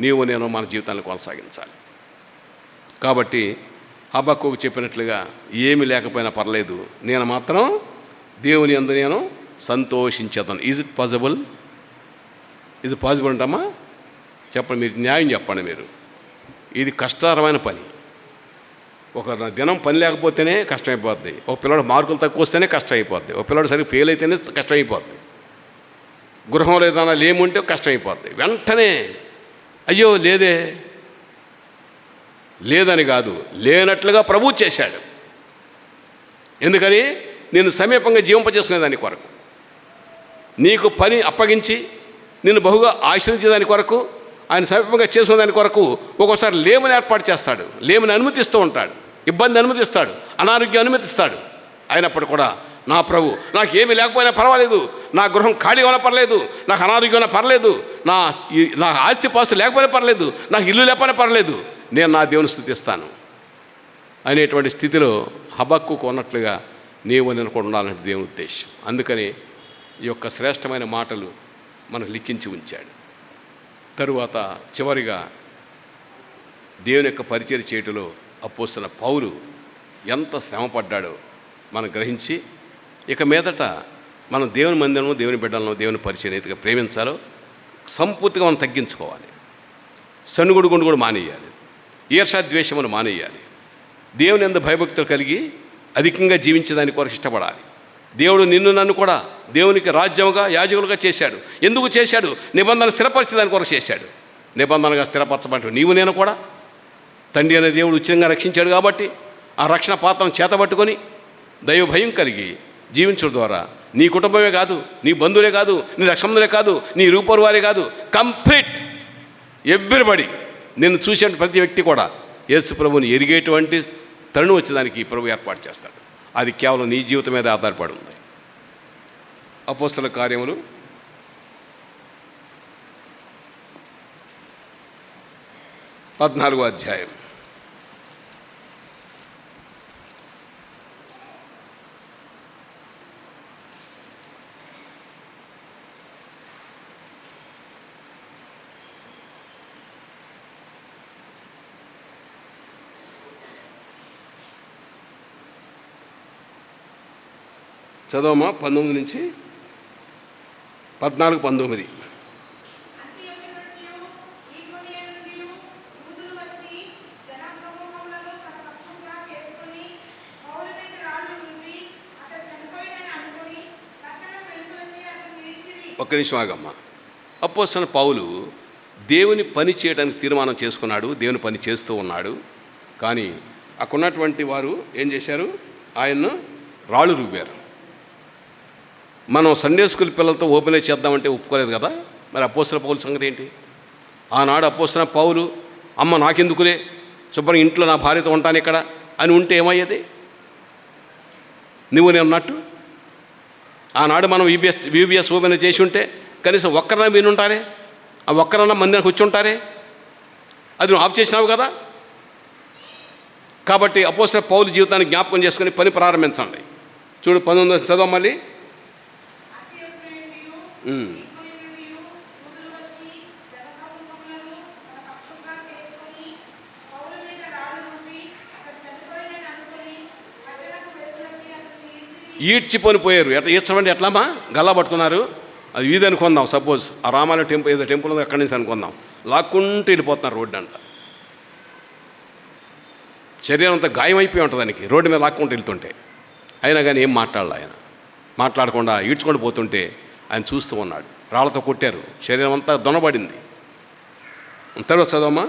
నీవు నేను మన జీవితాన్ని కొనసాగించాలి. కాబట్టి హబక్కూకు చెప్పినట్లుగా ఏమి లేకపోయినా పర్లేదు, నేను మాత్రం దేవుని యందు నేను సంతోషించేదను. Is it possible? ఇది పాసిబుల్ అంటమ్మా? చెప్పండి, మీరు న్యాయం చెప్పండి. మీరు ఇది కష్టతరమైన పని. ఒక దినం పని లేకపోతేనే కష్టమైపోద్ది, ఒక పిల్లడు మార్కులు తక్కువ వస్తేనే కష్టం అయిపోద్ది, ఒక పిల్లడు సరిగ్గా ఫెయిల్ అయితేనే కష్టం అయిపోద్ది, గృహంలో ఏదైనా లేముంటే కష్టం అయిపోద్ది. వెంటనే అయ్యో లేదే, లేదని కాదు, లేనట్లుగా ప్రభు చేశాడు. ఎందుకని? నేను సమీపంగా జీవింపజేసుకునేదాని కొరకు, నీకు పని అప్పగించి నిన్ను బహుగా ఆశ్రయించేదాని కొరకు, ఆయన సమీపంగా చేసుకునేదాని కొరకు ఒక్కోసారి లేముని ఏర్పాటు చేస్తాడు, లేముని అనుమతిస్తూ ఉంటాడు, ఇబ్బంది అనుమతిస్తాడు, అనారోగ్యం అనుమతిస్తాడు. అయినప్పుడు కూడా నా ప్రభు నాకు ఏమీ లేకపోయినా పర్వాలేదు, నా గృహం ఖాళీ అయినా పర్లేదు, నాకు అనారోగ్యం అయినా పర్లేదు, నా ఆస్తిపాస్తులు లేకపోయినా పర్లేదు, నాకు ఇల్లు లేకపోయినా పర్లేదు, నేను నా దేవుని స్తుతిస్తాను అనేటువంటి స్థితిలో హబక్కూకు ఉన్నట్లుగా నీవు నేను కూడా ఉండాలంటే దేవుని ఉద్దేశం. అందుకని ఈ యొక్క శ్రేష్టమైన మాటలు మనకు లిఖించి ఉంచాడు. తరువాత చివరిగా దేవుని యొక్క పరిచయం చేయటంలో అపోస్తలుడైన పౌలు ఎంత శ్రమపడ్డాడో మనం గ్రహించి, ఇక మీదట మనం దేవుని మందిరము, దేవుని బిడ్డలను, దేవుని పరిచయం రీతిగా ప్రేమించాలో సంపూర్తిగా మనం తగ్గించుకోవాలి. సనుగుడు గుండు కూడా మానేయాలి, ఈర్ష్యాద్వేషమును మానేయాలి, దేవుని యందు భయభక్తులు కలిగి అధికంగా జీవించేదాని కొరకు ఇష్టపడాలి. దేవుడు నిన్ను నన్ను కూడా దేవునికి రాజ్యముగా, యాజకులుగా చేశాడు. ఎందుకు చేశాడు? నిబంధన స్థిరపరిచేదాని కొరకు చేశాడు. నిబంధనగా స్థిరపరచబట్టు నీవు నేను కూడా తండ్రి అనే దేవుడు ఉచితంగా రక్షించాడు కాబట్టి ఆ రక్షణ పాత్రను చేతబట్టుకొని దైవ భయం కలిగి జీవించడం ద్వారా నీ కుటుంబమే కాదు, నీ బంధువులే కాదు, నీ రక్షణలే కాదు, నీ రూపరు వారే కాదు, కంప్లీట్ ఎవ్రీబడి, నిన్ను చూసే ప్రతి వ్యక్తి కూడా యేసు ప్రభువుని ఎరిగేటువంటి తరుణం వచ్చేదానికి ప్రభు ఏర్పాటు చేస్తాడు. అది కేవలం నీ జీవితం మీద ఆధారపడి ఉంది. అపోస్తలుల కార్యములు 14వ అధ్యాయం. చదవమా 19 నుంచి 14-19. ఒక్క నిమిషం ఆగమ్మ. అపోస్తలుడైన పౌలు దేవుని పని చేయడానికి తీర్మానం చేసుకున్నాడు, దేవుని పని చేస్తూ ఉన్నాడు. కానీ అక్కడ ఉన్నటువంటి వారు ఏం చేశారు? ఆయన్ను రాళ్ళు రువ్వారు. మనం సండే స్కూల్ పిల్లలతో ఓపెన్ చేద్దామంటే ఒప్పుకోలేదు కదా. మరి అపోస్తలుడైన పౌలు సంగతి ఏంటి? ఆనాడు అపోస్తలుడైన పౌలు అమ్మ నాకెందుకులే, శుభ్రం ఇంట్లో నా భార్యతో ఉంటాను ఇక్కడ అని ఉంటే ఏమయ్యేది? నువ్వు నేను అన్నట్టు ఆనాడు మనం వీబీఎస్ ఓపెన్ చేసి ఉంటే కనీసం ఒక్కరన్నా వినుంటారే, ఆ ఒక్కరన్నా మందికి వచ్చి ఉంటారే. అది నువ్వు ఆఫ్ చేసినావు కదా. కాబట్టి అపోస్తలుడైన పౌలు జీవితాన్ని జ్ఞాపకం చేసుకుని పని ప్రారంభించండి. చూడు 19 చదవ మళ్ళీ. ఈడ్చిపోని పోయారు. ఈడ్చమండి ఎట్లామా గల్లా పట్టుకున్నారు. అది వీధి అనుకుందాం, సపోజ్ ఆ రామాలయం టెంపుల్ ఏదో టెంపుల్ ఉందో ఎక్కడి నుంచి అనుకుందాం. లాక్కుంటూ వెళ్ళిపోతున్నారు రోడ్డు అంట. శరీరం అంతా గాయం అయిపోయి ఉంటుంది దానికి, రోడ్డు మీద లాక్కుంటూ వెళ్తుంటే. అయినా కానీ ఏం మాట్లాడాలి ఆయన. మాట్లాడకుండా ఈడ్చుకొని పోతుంటే ఆయన చూస్తూ ఉన్నాడు. రాళ్లతో కొట్టారు, శరీరం అంతా దొనబడింది. తర్వాత చదవమ్మా.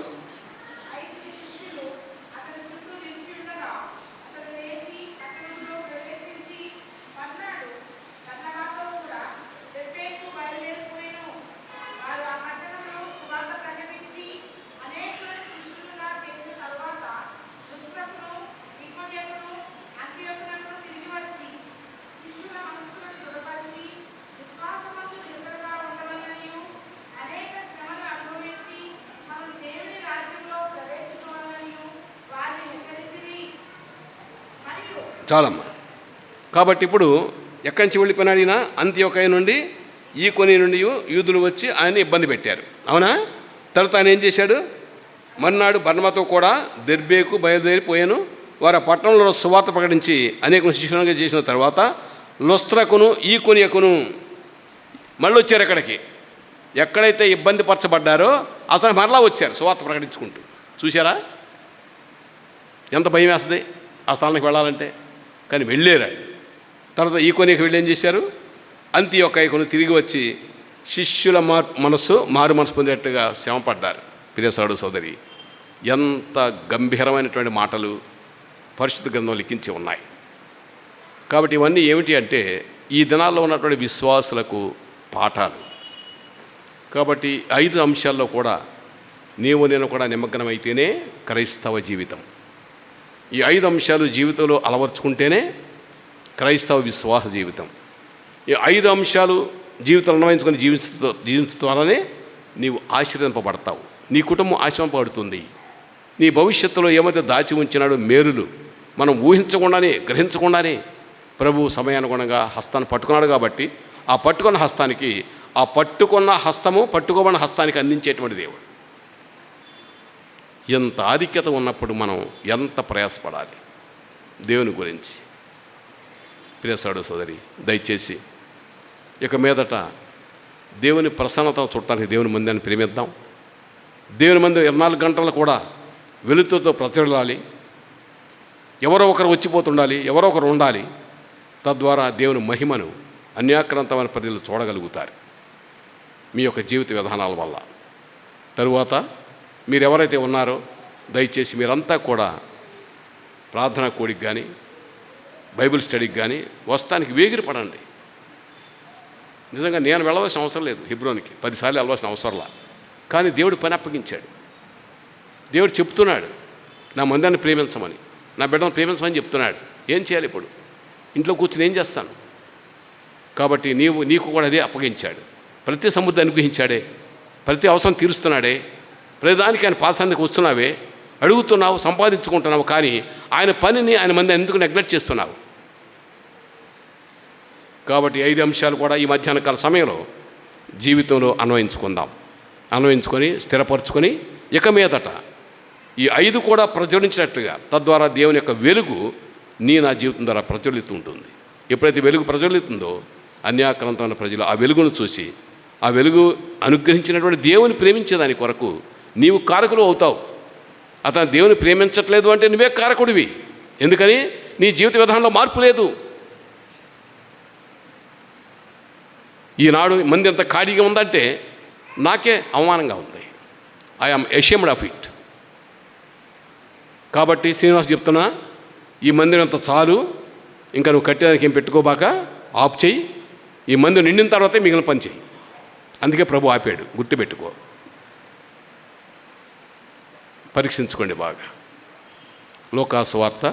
చాలమ్మా. కాబట్టి ఇప్పుడు ఎక్కడి నుంచి వెళ్ళిపోయినాడు ఈయన? అంత్యోకయ నుండి, ఈకొని నుండి యూదులు వచ్చి ఆయన ఇబ్బంది పెట్టారు, అవునా? తర్వాత ఆయన ఏం చేశాడు? మర్నాడు బర్నబాతో కూడా దెర్బేకు బయలుదేరిపోయాను. వారు ఆ పట్టణంలో సువార్త ప్రకటించి అనేక శిష్యులుగా చేసిన తర్వాత లుస్త్రకును ఈకొనియకును మళ్ళీ వచ్చారు. ఎక్కడికి? ఎక్కడైతే ఇబ్బంది పరచబడ్డారో అసలు మరలా వచ్చారు సువార్త ప్రకటించుకుంటూ. చూశారా ఎంత భయం వేస్తుంది ఆ స్థానానికి వెళ్ళాలంటే? కానీ వెళ్ళారు. తర్వాత ఈకొనికి వెళ్ళి ఏం చేశారు? అంతియొక్కయకును తిరిగి వచ్చి శిష్యుల మారు మనసు పొందేట్టుగా శ్రమపడ్డారు. ప్రియ సోదరుడు సోదరి, ఎంత గంభీరమైనటువంటి మాటలు పరిశుద్ధ గ్రంథం లిఖించి ఉన్నాయి. కాబట్టి ఇవన్నీ ఏమిటి అంటే ఈ దినాల్లో ఉన్నటువంటి విశ్వాసులకు పాఠాలు. కాబట్టి 5 అంశాల్లో కూడా నీవు నేను కూడా నిమగ్నమైతేనే క్రైస్తవ జీవితం. ఈ 5 అంశాలు జీవితంలో అలవర్చుకుంటేనే క్రైస్తవ విశ్వాస జీవితం. ఈ 5 అంశాలు జీవితంలో అన్వయించుకొని జీవించడం ద్వారానే నీవు ఆశీర్వదింపబడతావు, నీ కుటుంబం ఆశీర్వదింపబడుతుంది. నీ భవిష్యత్తులో ఏమైతే దాచి ఉంచినాడో మేలులు మనం ఊహించకుండానే గ్రహించకుండానే ప్రభు సమయానుగుణంగా హస్తాన్ని పట్టుకున్నాడు. కాబట్టి ఆ పట్టుకున్న హస్తానికి, ఆ పట్టుకున్న హస్తము పట్టుకోబడిన హస్తానికి అందించేటువంటి దేవుడు. ఎంత ఆధిక్యత ఉన్నప్పుడు మనం ఎంత ప్రయాసపడాలి దేవుని గురించి. ప్రియ సోదరుడు సోదరి, దయచేసి ఇక మీదట దేవుని ప్రసన్నత చుట్టానికి దేవుని మందిరాన్ని ప్రేమిద్దాం. దేవుని మందిరం 24 గంటలు కూడా వెలుతురుతో ప్రతిరలాలి. ఎవరో ఒకరు వచ్చిపోతుండాలి, ఎవరో ఒకరు ఉండాలి. తద్వారా దేవుని మహిమను అన్యాక్రాంతమైన ప్రజలు చూడగలుగుతారు మీ యొక్క జీవిత విధానాల వల్ల. తరువాత మీరెవరైతే ఉన్నారో దయచేసి మీరంతా కూడా ప్రార్థనా కోడికి కానీ బైబిల్ స్టడీకి కానీ వస్తానికి వేగిరపడండి. నిజంగా నేను వెళ్ళవలసిన అవసరం లేదు హెబ్రోన్కి, 10 సార్లు వెళ్ళవలసిన అవసరంలా. కానీ దేవుడు పని అప్పగించాడు. దేవుడు చెప్తున్నాడు నా మందిరాన్ని ప్రేమించమని, నా బిడ్డను ప్రేమించమని చెప్తున్నాడు. ఏం చేయాలి ఇప్పుడు? ఇంట్లో కూర్చుని ఏం చేస్తాను? కాబట్టి నీకు కూడా అదే అప్పగించాడు. ప్రతి సమృద్ధి అనుగ్రహించాడే, ప్రతి అవసరం తీరుస్తున్నాడే, ప్రతిదానికి ఆయన పాసానికి వస్తున్నావే, అడుగుతున్నావు, సంపాదించుకుంటున్నావు. కానీ ఆయన పనిని ఆయన మంది ఎందుకు నెగ్లెక్ట్ చేస్తున్నావు? కాబట్టి 5 అంశాలు కూడా ఈ మధ్యాహ్న కాల సమయంలో జీవితంలో అన్వయించుకొని స్థిరపరచుకొని ఇక మీదట ఈ 5 కూడా ప్రజ్వలించినట్టుగా, తద్వారా దేవుని యొక్క వెలుగు నా జీవితం ద్వారా ప్రజ్వలిస్తూ ఉంటుంది. ఎప్పుడైతే వెలుగు ప్రజ్వలిస్తుందో అన్యాక్రాంతమైన ప్రజలు ఆ వెలుగును చూసి, ఆ వెలుగు అనుగ్రహించినటువంటి దేవుని ప్రేమించేదాని కొరకు నీవు కారకులు అవుతావు. అతను దేవుని ప్రేమించట్లేదు అంటే నువ్వే కారకుడివి. ఎందుకని? నీ జీవిత విధానంలో మార్పు లేదు. ఈనాడు మంది ఎంత ఖాళీగా ఉందంటే నాకే అవమానంగా ఉంది. I'm ashamed of it. కాబట్టి శ్రీనివాస్ చెప్తున్నా, ఈ మందిరం అంత చాలు, ఇంకా నువ్వు కట్టేదానికి ఏం పెట్టుకోబాక, ఆఫ్ చేయి. ఈ మందిరం నిండిన తర్వాతే మిగిలిన పని చేయి. అందుకే ప్రభు ఆపాడు, గుర్తుపెట్టుకో. పరీక్షించుకోండి బాగా. లోకాసు వార్త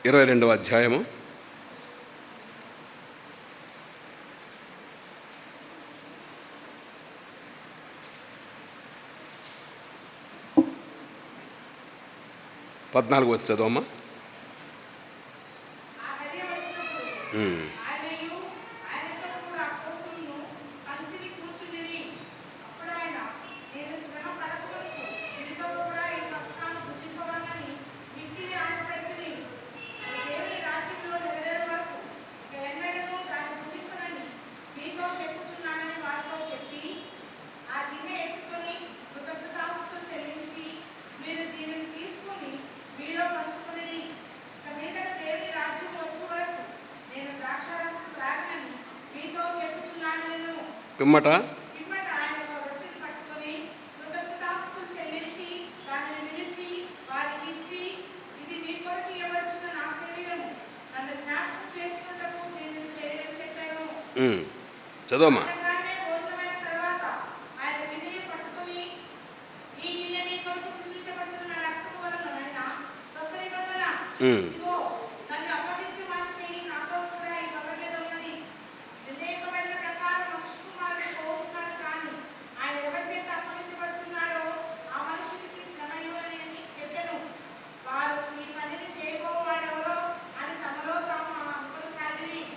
22వ అధ్యాయము 14 చదవమ్మా. పిమ్మట చదవమ్మా.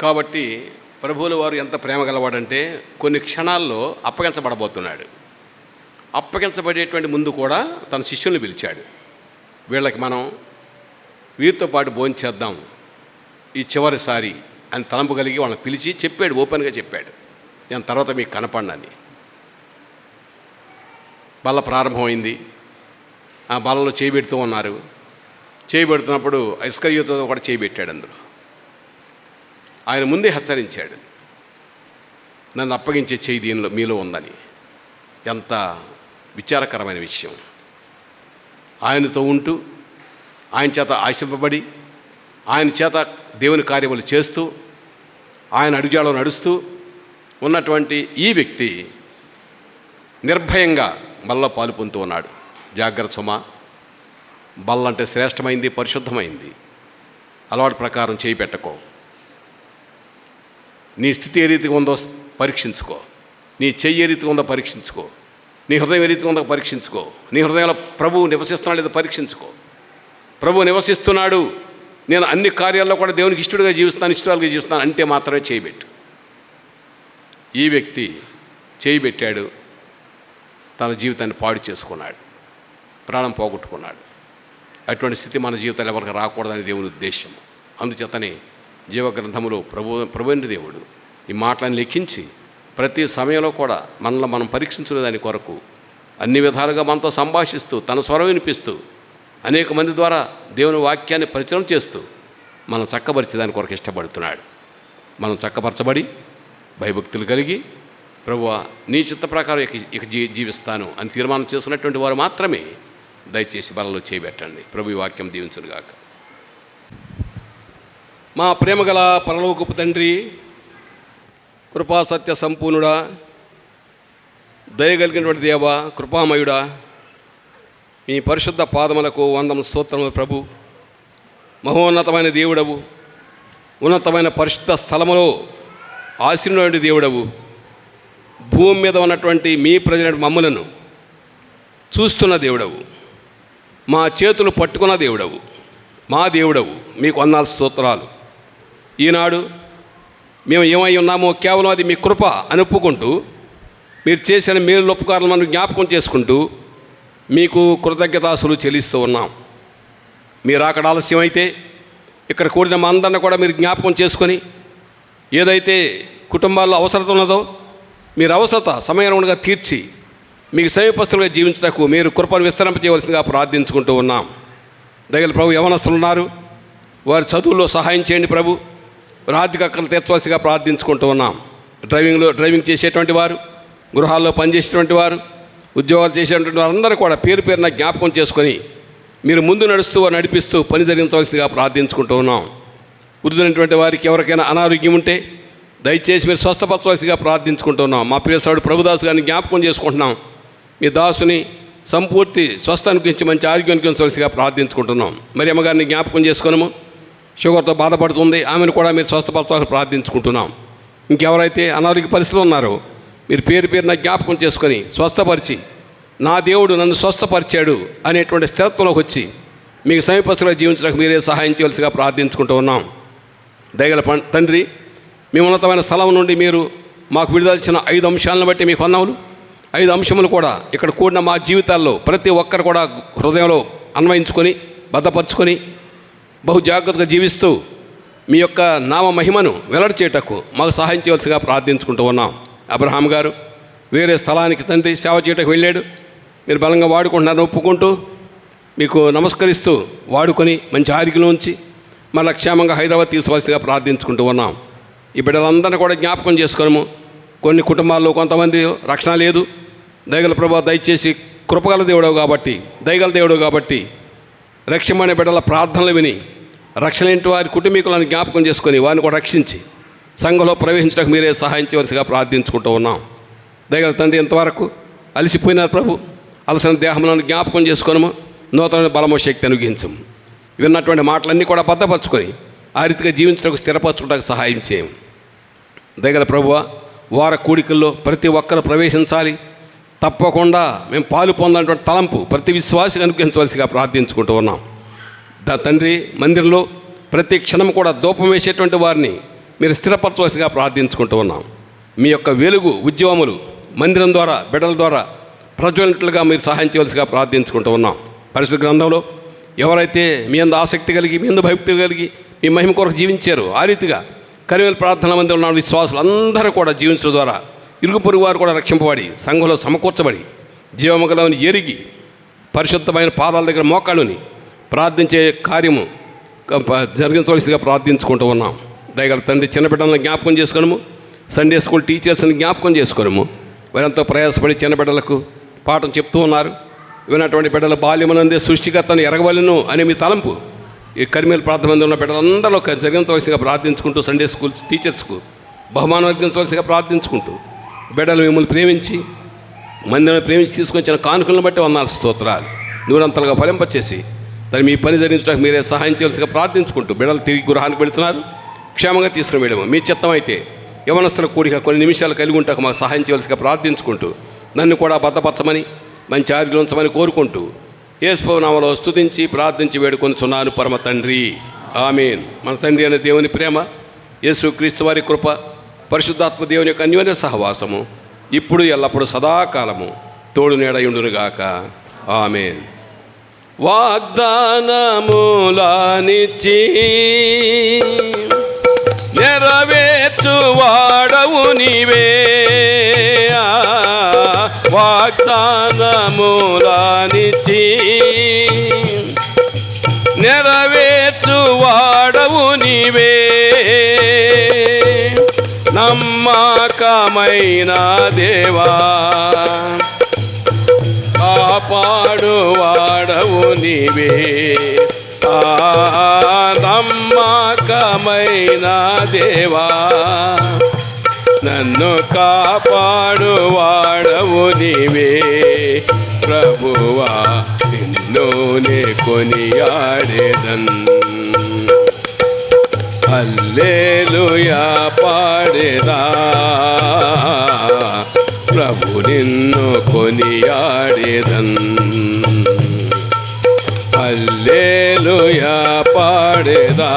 కాబట్టి ప్రభువుల వారు ఎంత ప్రేమ గలవాడంటే కొన్ని క్షణాల్లో అప్పగించబడబోతున్నాడు. అప్పగించబడేటువంటి ముందు కూడా తన శిష్యుల్ని పిలిచాడు. వీళ్ళకి మనం వీరితో పాటు భోంచేద్దాం ఈ చివరిసారి అని తలంపు కలిగి వాళ్ళని పిలిచి చెప్పాడు, ఓపెన్గా చెప్పాడు, నేను తర్వాత మీకు కనపడినని. బల్ల ప్రారంభమైంది. ఆ బల్లలో చేయబెడుతూ ఉన్నారు. చేయబెడుతున్నప్పుడు ఇస్కరియోతో కూడా చేయబెట్టాడు. అందులో ఆయన ముందే హెచ్చరించాడు, నన్ను అప్పగించే చేయి దీనిలో మీలో ఉందని. ఎంత విచారకరమైన విషయం. ఆయనతో ఉంటూ, ఆయన చేత ఆశింపబడి, ఆయన చేత దేవుని కార్యములు చేస్తూ, ఆయన అడుగుజాడలో నడుస్తూ ఉన్నటువంటి ఈ వ్యక్తి నిర్భయంగా బల్ల పాలు పొందుతూ ఉన్నాడు. జాగ్రత్త సుమా, బల్ల అంటే శ్రేష్టమైంది, పరిశుద్ధమైంది. అలవాటు ప్రకారం చేయి పెట్టకో. నీ స్థితి ఏ రీతిగా ఉందో పరీక్షించుకో. నీ చెయ్యి ఏ రీతిగా ఉందో పరీక్షించుకో. నీ హృదయం ఏ రీతిగా ఉందో పరీక్షించుకో. నీ హృదయంలో ప్రభువు నివసిస్తున్నాడు లేదో పరీక్షించుకో. ప్రభువు నివసిస్తున్నాడు, నేను అన్ని కార్యాల్లో కూడా దేవునికి ఇష్టడుగా జీవిస్తాను, ఇష్టడుగా జీవిస్తాను అంటే మాత్రమే చేయబెట్టు. ఈ వ్యక్తి చేయబెట్టాడు, తన జీవితాన్ని పాడు చేసుకున్నాడు, ప్రాణం పోగొట్టుకున్నాడు. అటువంటి స్థితి మన జీవితాలు ఎవరికి రాకూడదని దేవుని ఉద్దేశం. అందుచేతనే జీవగ్రంథములో ప్రభువైన దేవుడు ఈ మాటలను లెక్కించి ప్రతి సమయంలో కూడా మనల్ని మనం పరీక్షించుకునే దాని కొరకు అన్ని విధాలుగా మనతో సంభాషిస్తూ, తన స్వరం వినిపిస్తూ, అనేక మంది ద్వారా దేవుని వాక్యాన్ని పరిచయం చేస్తూ మనం చక్కపరిచే దాని కొరకు ఇష్టపడుతున్నాడు. మనం చక్కపరచబడి భయభక్తులు కలిగి ప్రభువా నీ చిత్త ప్రకారం ఇక జీవిస్తాను అని తీర్మానం చేసుకున్నటువంటి వారు మాత్రమే దయచేసి బలలో చేయబెట్టండి. ప్రభు ఈ వాక్యం దీవించునుగాక. మా ప్రేమగల పరలోకపు తండ్రి, కృపా సత్య సంపూర్ణుడా, దయగలిగినటువంటి దేవ, కృపామయుడా, మీ పరిశుద్ధ పాదములకు వందము స్తోత్రములు. ప్రభు మహోన్నతమైన దేవుడవు, ఉన్నతమైన పరిశుద్ధ స్థలములో ఆశీనుడైన దేవుడవు, భూమి మీద ఉన్నటువంటి మీ ప్రజల మమ్ములను చూస్తున్న దేవుడవు, మా చేతులు పట్టుకున్న దేవుడవు, మా దేవుడవు, మీకు వందనాలు స్తోత్రాలు. ఈనాడు మేము ఏమై ఉన్నామో కేవలం అది మీ కృప అని ఒప్పుకుంటూ, మీరు చేసిన మేలు ఉపకారాలను మనం జ్ఞాపకం చేసుకుంటూ మీకు కృతజ్ఞతాస్తులు చెల్లిస్తూ ఉన్నాం. మీరు అక్కడ ఆలస్యమైతే ఇక్కడ కూడిన మా అందరిని కూడా మీరు జ్ఞాపకం చేసుకొని, ఏదైతే కుటుంబాల్లో అవసరత ఉన్నదో మీరు అవసరత సమయానుగుణంగా తీర్చి మీకు సమీపస్తులుగా జీవించడానికి మీరు కృపను విస్తరింపజేయవలసిందిగా ప్రార్థించుకుంటూ ఉన్నాం. దగ్గర ప్రభు యవనస్తులు ఉన్నారు, వారి చదువుల్లో సహాయం చేయండి ప్రభు. ఆర్థిక అక్కలు తీర్చవలసిగా ప్రార్థించుకుంటూ ఉన్నాం. డ్రైవింగ్ చేసేటువంటి వారు, గృహాల్లో పనిచేసేటువంటి వారు, ఉద్యోగాలు చేసేటువంటి వారందరూ కూడా పేరు పేరున జ్ఞాపకం చేసుకొని మీరు ముందు నడిపిస్తూ పని జరిగించవలసిందిగా ప్రార్థించుకుంటూ ఉన్నాం. వృద్ధులైనటువంటి వారికి ఎవరికైనా అనారోగ్యం ఉంటే దయచేసి మీరు స్వస్థపరచవలసిందిగా ప్రార్థించుకుంటున్నాం. మా ప్రియసవుడు ప్రభుదాసు గారిని జ్ఞాపకం చేసుకుంటున్నాం. మీ దాసుని సంపూర్తి స్వస్థానికి గురించి మంచి ఆరోగ్యానికి గురించవలసిగా ప్రార్థించుకుంటున్నాం. మరి అమ్మగారిని జ్ఞాపకం చేసుకున్నాము, షుగర్తో బాధపడుతుంది, ఆమెను కూడా మీరు స్వస్థపరచాలని ప్రార్థించుకుంటున్నాం. ఇంకెవరైతే అనారోగ్య పరిస్థితులు ఉన్నారో మీరు పేరు పేరున జ్ఞాపకం చేసుకొని స్వస్థపరిచి నా దేవుడు నన్ను స్వస్థపరిచాడు అనేటువంటి స్థిరత్వంలోకి వచ్చి మీకు సమీపస్తులుగా జీవించడానికి మీరే సహాయం చేయవలసిగా ప్రార్థించుకుంటూ ఉన్నాం. దయగల తండ్రి, మీ ఉన్నతమైన స్థలం నుండి మీరు మాకు విడుదలిచ్చిన 5 అంశాలను బట్టి మీకు వందనాలు. 5 అంశములు కూడా ఇక్కడ కూడిన మా జీవితాల్లో ప్రతి ఒక్కరు కూడా హృదయంలో అన్వయించుకొని భద్రపరుచుకొని బహు జాగ్రత్తగా జీవిస్తూ మీ యొక్క నామ మహిమను వెల్లడి చేయటకు మాకు సహాయం చేయవలసిగా ప్రార్థించుకుంటూ ఉన్నాం. అబ్రహాం గారు వేరే స్థలానికి తండ్రి సేవ చేయటకు వెళ్ళాడు. మీరు బలంగా వాడుకుంటున్నారని ఒప్పుకుంటూ మీకు నమస్కరిస్తూ వాడుకొని మంచి ఆరోగ్యంలో ఉంచి మళ్ళీ క్షేమంగా హైదరాబాద్ తీసుకోవాల్సిగా ప్రార్థించుకుంటూ ఉన్నాం. ఈ బిడ్డలందరినీ కూడా జ్ఞాపకం చేసుకున్నాము. కొన్ని కుటుంబాల్లో కొంతమంది రక్షణ లేదు. దయగల ప్రభు దయచేసి కృపగల దేవుడవు కాబట్టి, దయగల దేవుడు కాబట్టి రక్షమనే బిడ్డల ప్రార్థనలు విని రక్షణ ఇంటి వారి కుటుంబీకులను జ్ఞాపకం చేసుకొని వారిని కూడా రక్షించి సంఘంలో ప్రవేశించడానికి మీరే సహాయం చేయవలసిగా ప్రార్థించుకుంటూ ఉన్నాం. దయగల తండ్రి, ఎంతవరకు అలసిపోయినారు ప్రభు, అలసిన దేహములను జ్ఞాపకం చేసుకొనము, నూతన బలము శక్తి అనుగ్రహించము. విన్నటువంటి మాటలన్నీ కూడా భద్రపరచుకొని ఆ రీతిగా జీవించడానికి స్థిరపరచుకోవడానికి సహాయం చేయము. దయగల ప్రభువ, వార కూడికల్లో ప్రతి ఒక్కరు ప్రవేశించాలి, తప్పకుండా మేము పాలు పొందాలన్నటువంటి తలంపు ప్రతి విశ్వాసికి అనుగ్రహించవలసిగా ప్రార్థించుకుంటూ ఉన్నాం. తండ్రి, మందిరంలో ప్రతి క్షణం కూడా ధూపం వేసేటువంటి వారిని మీరు స్థిరపరచవలసిగా ప్రార్థించుకుంటూ ఉన్నాం. మీ యొక్క వెలుగు ఉద్యమములు మందిరం ద్వారా బిడ్డల ద్వారా ప్రజ్వలినట్లుగా మీరు సహాయం చేయవలసిగా ప్రార్థించుకుంటూ ఉన్నాం. పరిశుద్ధ గ్రంథంలో ఎవరైతే మీ అందు ఆసక్తి కలిగి, మీ అందు భక్తి కలిగి మీ మహిమ కొరకు జీవించారు, ఆ రీతిగా కరివేల ప్రార్థనల మంది ఉన్న విశ్వాసులు అందరూ కూడా జీవించడం ద్వారా ఇరుగు పొరుగు వారు కూడా రక్షింపబడి సంఘంలో సమకూర్చబడి జీవముగలని ఎరిగి పరిశుద్ధమైన పాదాల దగ్గర మోకాళ్ళుని ప్రార్థించే కార్యము జరిగించవలసిగా ప్రార్థించుకుంటూ ఉన్నాం. దయగల తండ్రి, చిన్న బిడ్డలను జ్ఞాపకం చేసుకున్నాము, సండే స్కూల్ టీచర్స్ని జ్ఞాపకం చేసుకున్నాము. వారంతో ప్రయాసపడి చిన్న బిడ్డలకు పాఠం చెప్తూ ఉన్నారు. విన్నటువంటి బిడ్డల బాల్యమునందే సృష్టికర్తను ఎరగవలను అనే మీ తలంపు ఈ కరిమేల ప్రార్థన మంది ఉన్న బిడ్డలందరూ జరిగించవలసిగా ప్రార్థించుకుంటూ సండే స్కూల్ టీచర్స్కు బహుమానం అర్పించవలసిగా ప్రార్థించుకుంటూ బిడ్డలు మిమ్మల్ని ప్రేమించి మందిని ప్రేమించి తీసుకొచ్చిన కానుకలను బట్టి వందనాలు స్తోత్రాలు నూరంతలుగా ఫలింపచేసి దాన్ని మీ పని జరిగించడానికి మీరే సహాయం చేయవలసిగా ప్రార్థించుకుంటూ బిడ్డలు తిరిగి గృహానికి వెళుతున్నారు, క్షేమంగా తీసుకుని వెళ్ళము. మీ చిత్తం అయితే యవనస్తుల కూడిక కొన్ని నిమిషాలు కలిగి ఉంటాక మాకు సహాయం చేయవలసిగా ప్రార్థించుకుంటూ నన్ను కూడా భద్రపరచమని మంచి ఆరోగ్యం ఉంచమని కోరుకుంటూ యేసు నామములో స్తుతించి ప్రార్థించి వేడుకొనుచున్నాను పరమ తండ్రి, ఆమేన్. మన తండ్రి అనే దేవుని ప్రేమ, యేసు క్రీస్తు వారి కృప, పరిశుద్ధాత్మ దేవుని యొక్క అన్యోన్య సహవాసము ఇప్పుడు ఎల్లప్పుడూ సదాకాలము తోడు నీడయుండునుగాక, ఆమేన్. వాగ్దానములనిచ్చి నెరవేర్చువాడవు నీవే, వాగ్దానములనిచ్చి నెరవేర్చువాడవు నీవే, నమ్మకమైన దేవా కాపాడువాడవు నీవే, నమ్మకమైన దేవా నన్ను కాపాడువాడవు నీవే, ప్రభువా నిన్ను నే కొనియాడేదన్, హల్లెలూయా పాడేదా, ప్రభు నిన్ను కొనియాడేదన్, హల్లెలూయా పాడేదా,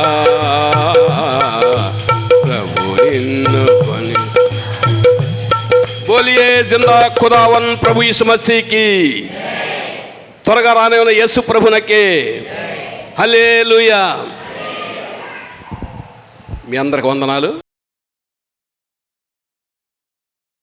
ప్రభు నిన్ను కొని. బోలియే జిందా ఖుదావన్ ప్రభు యీశు మసీకి, త్వరగా రానే ఉన్న యేసు ప్రభునకే హల్లెలూయా. మీ అందరికి వందనాలు.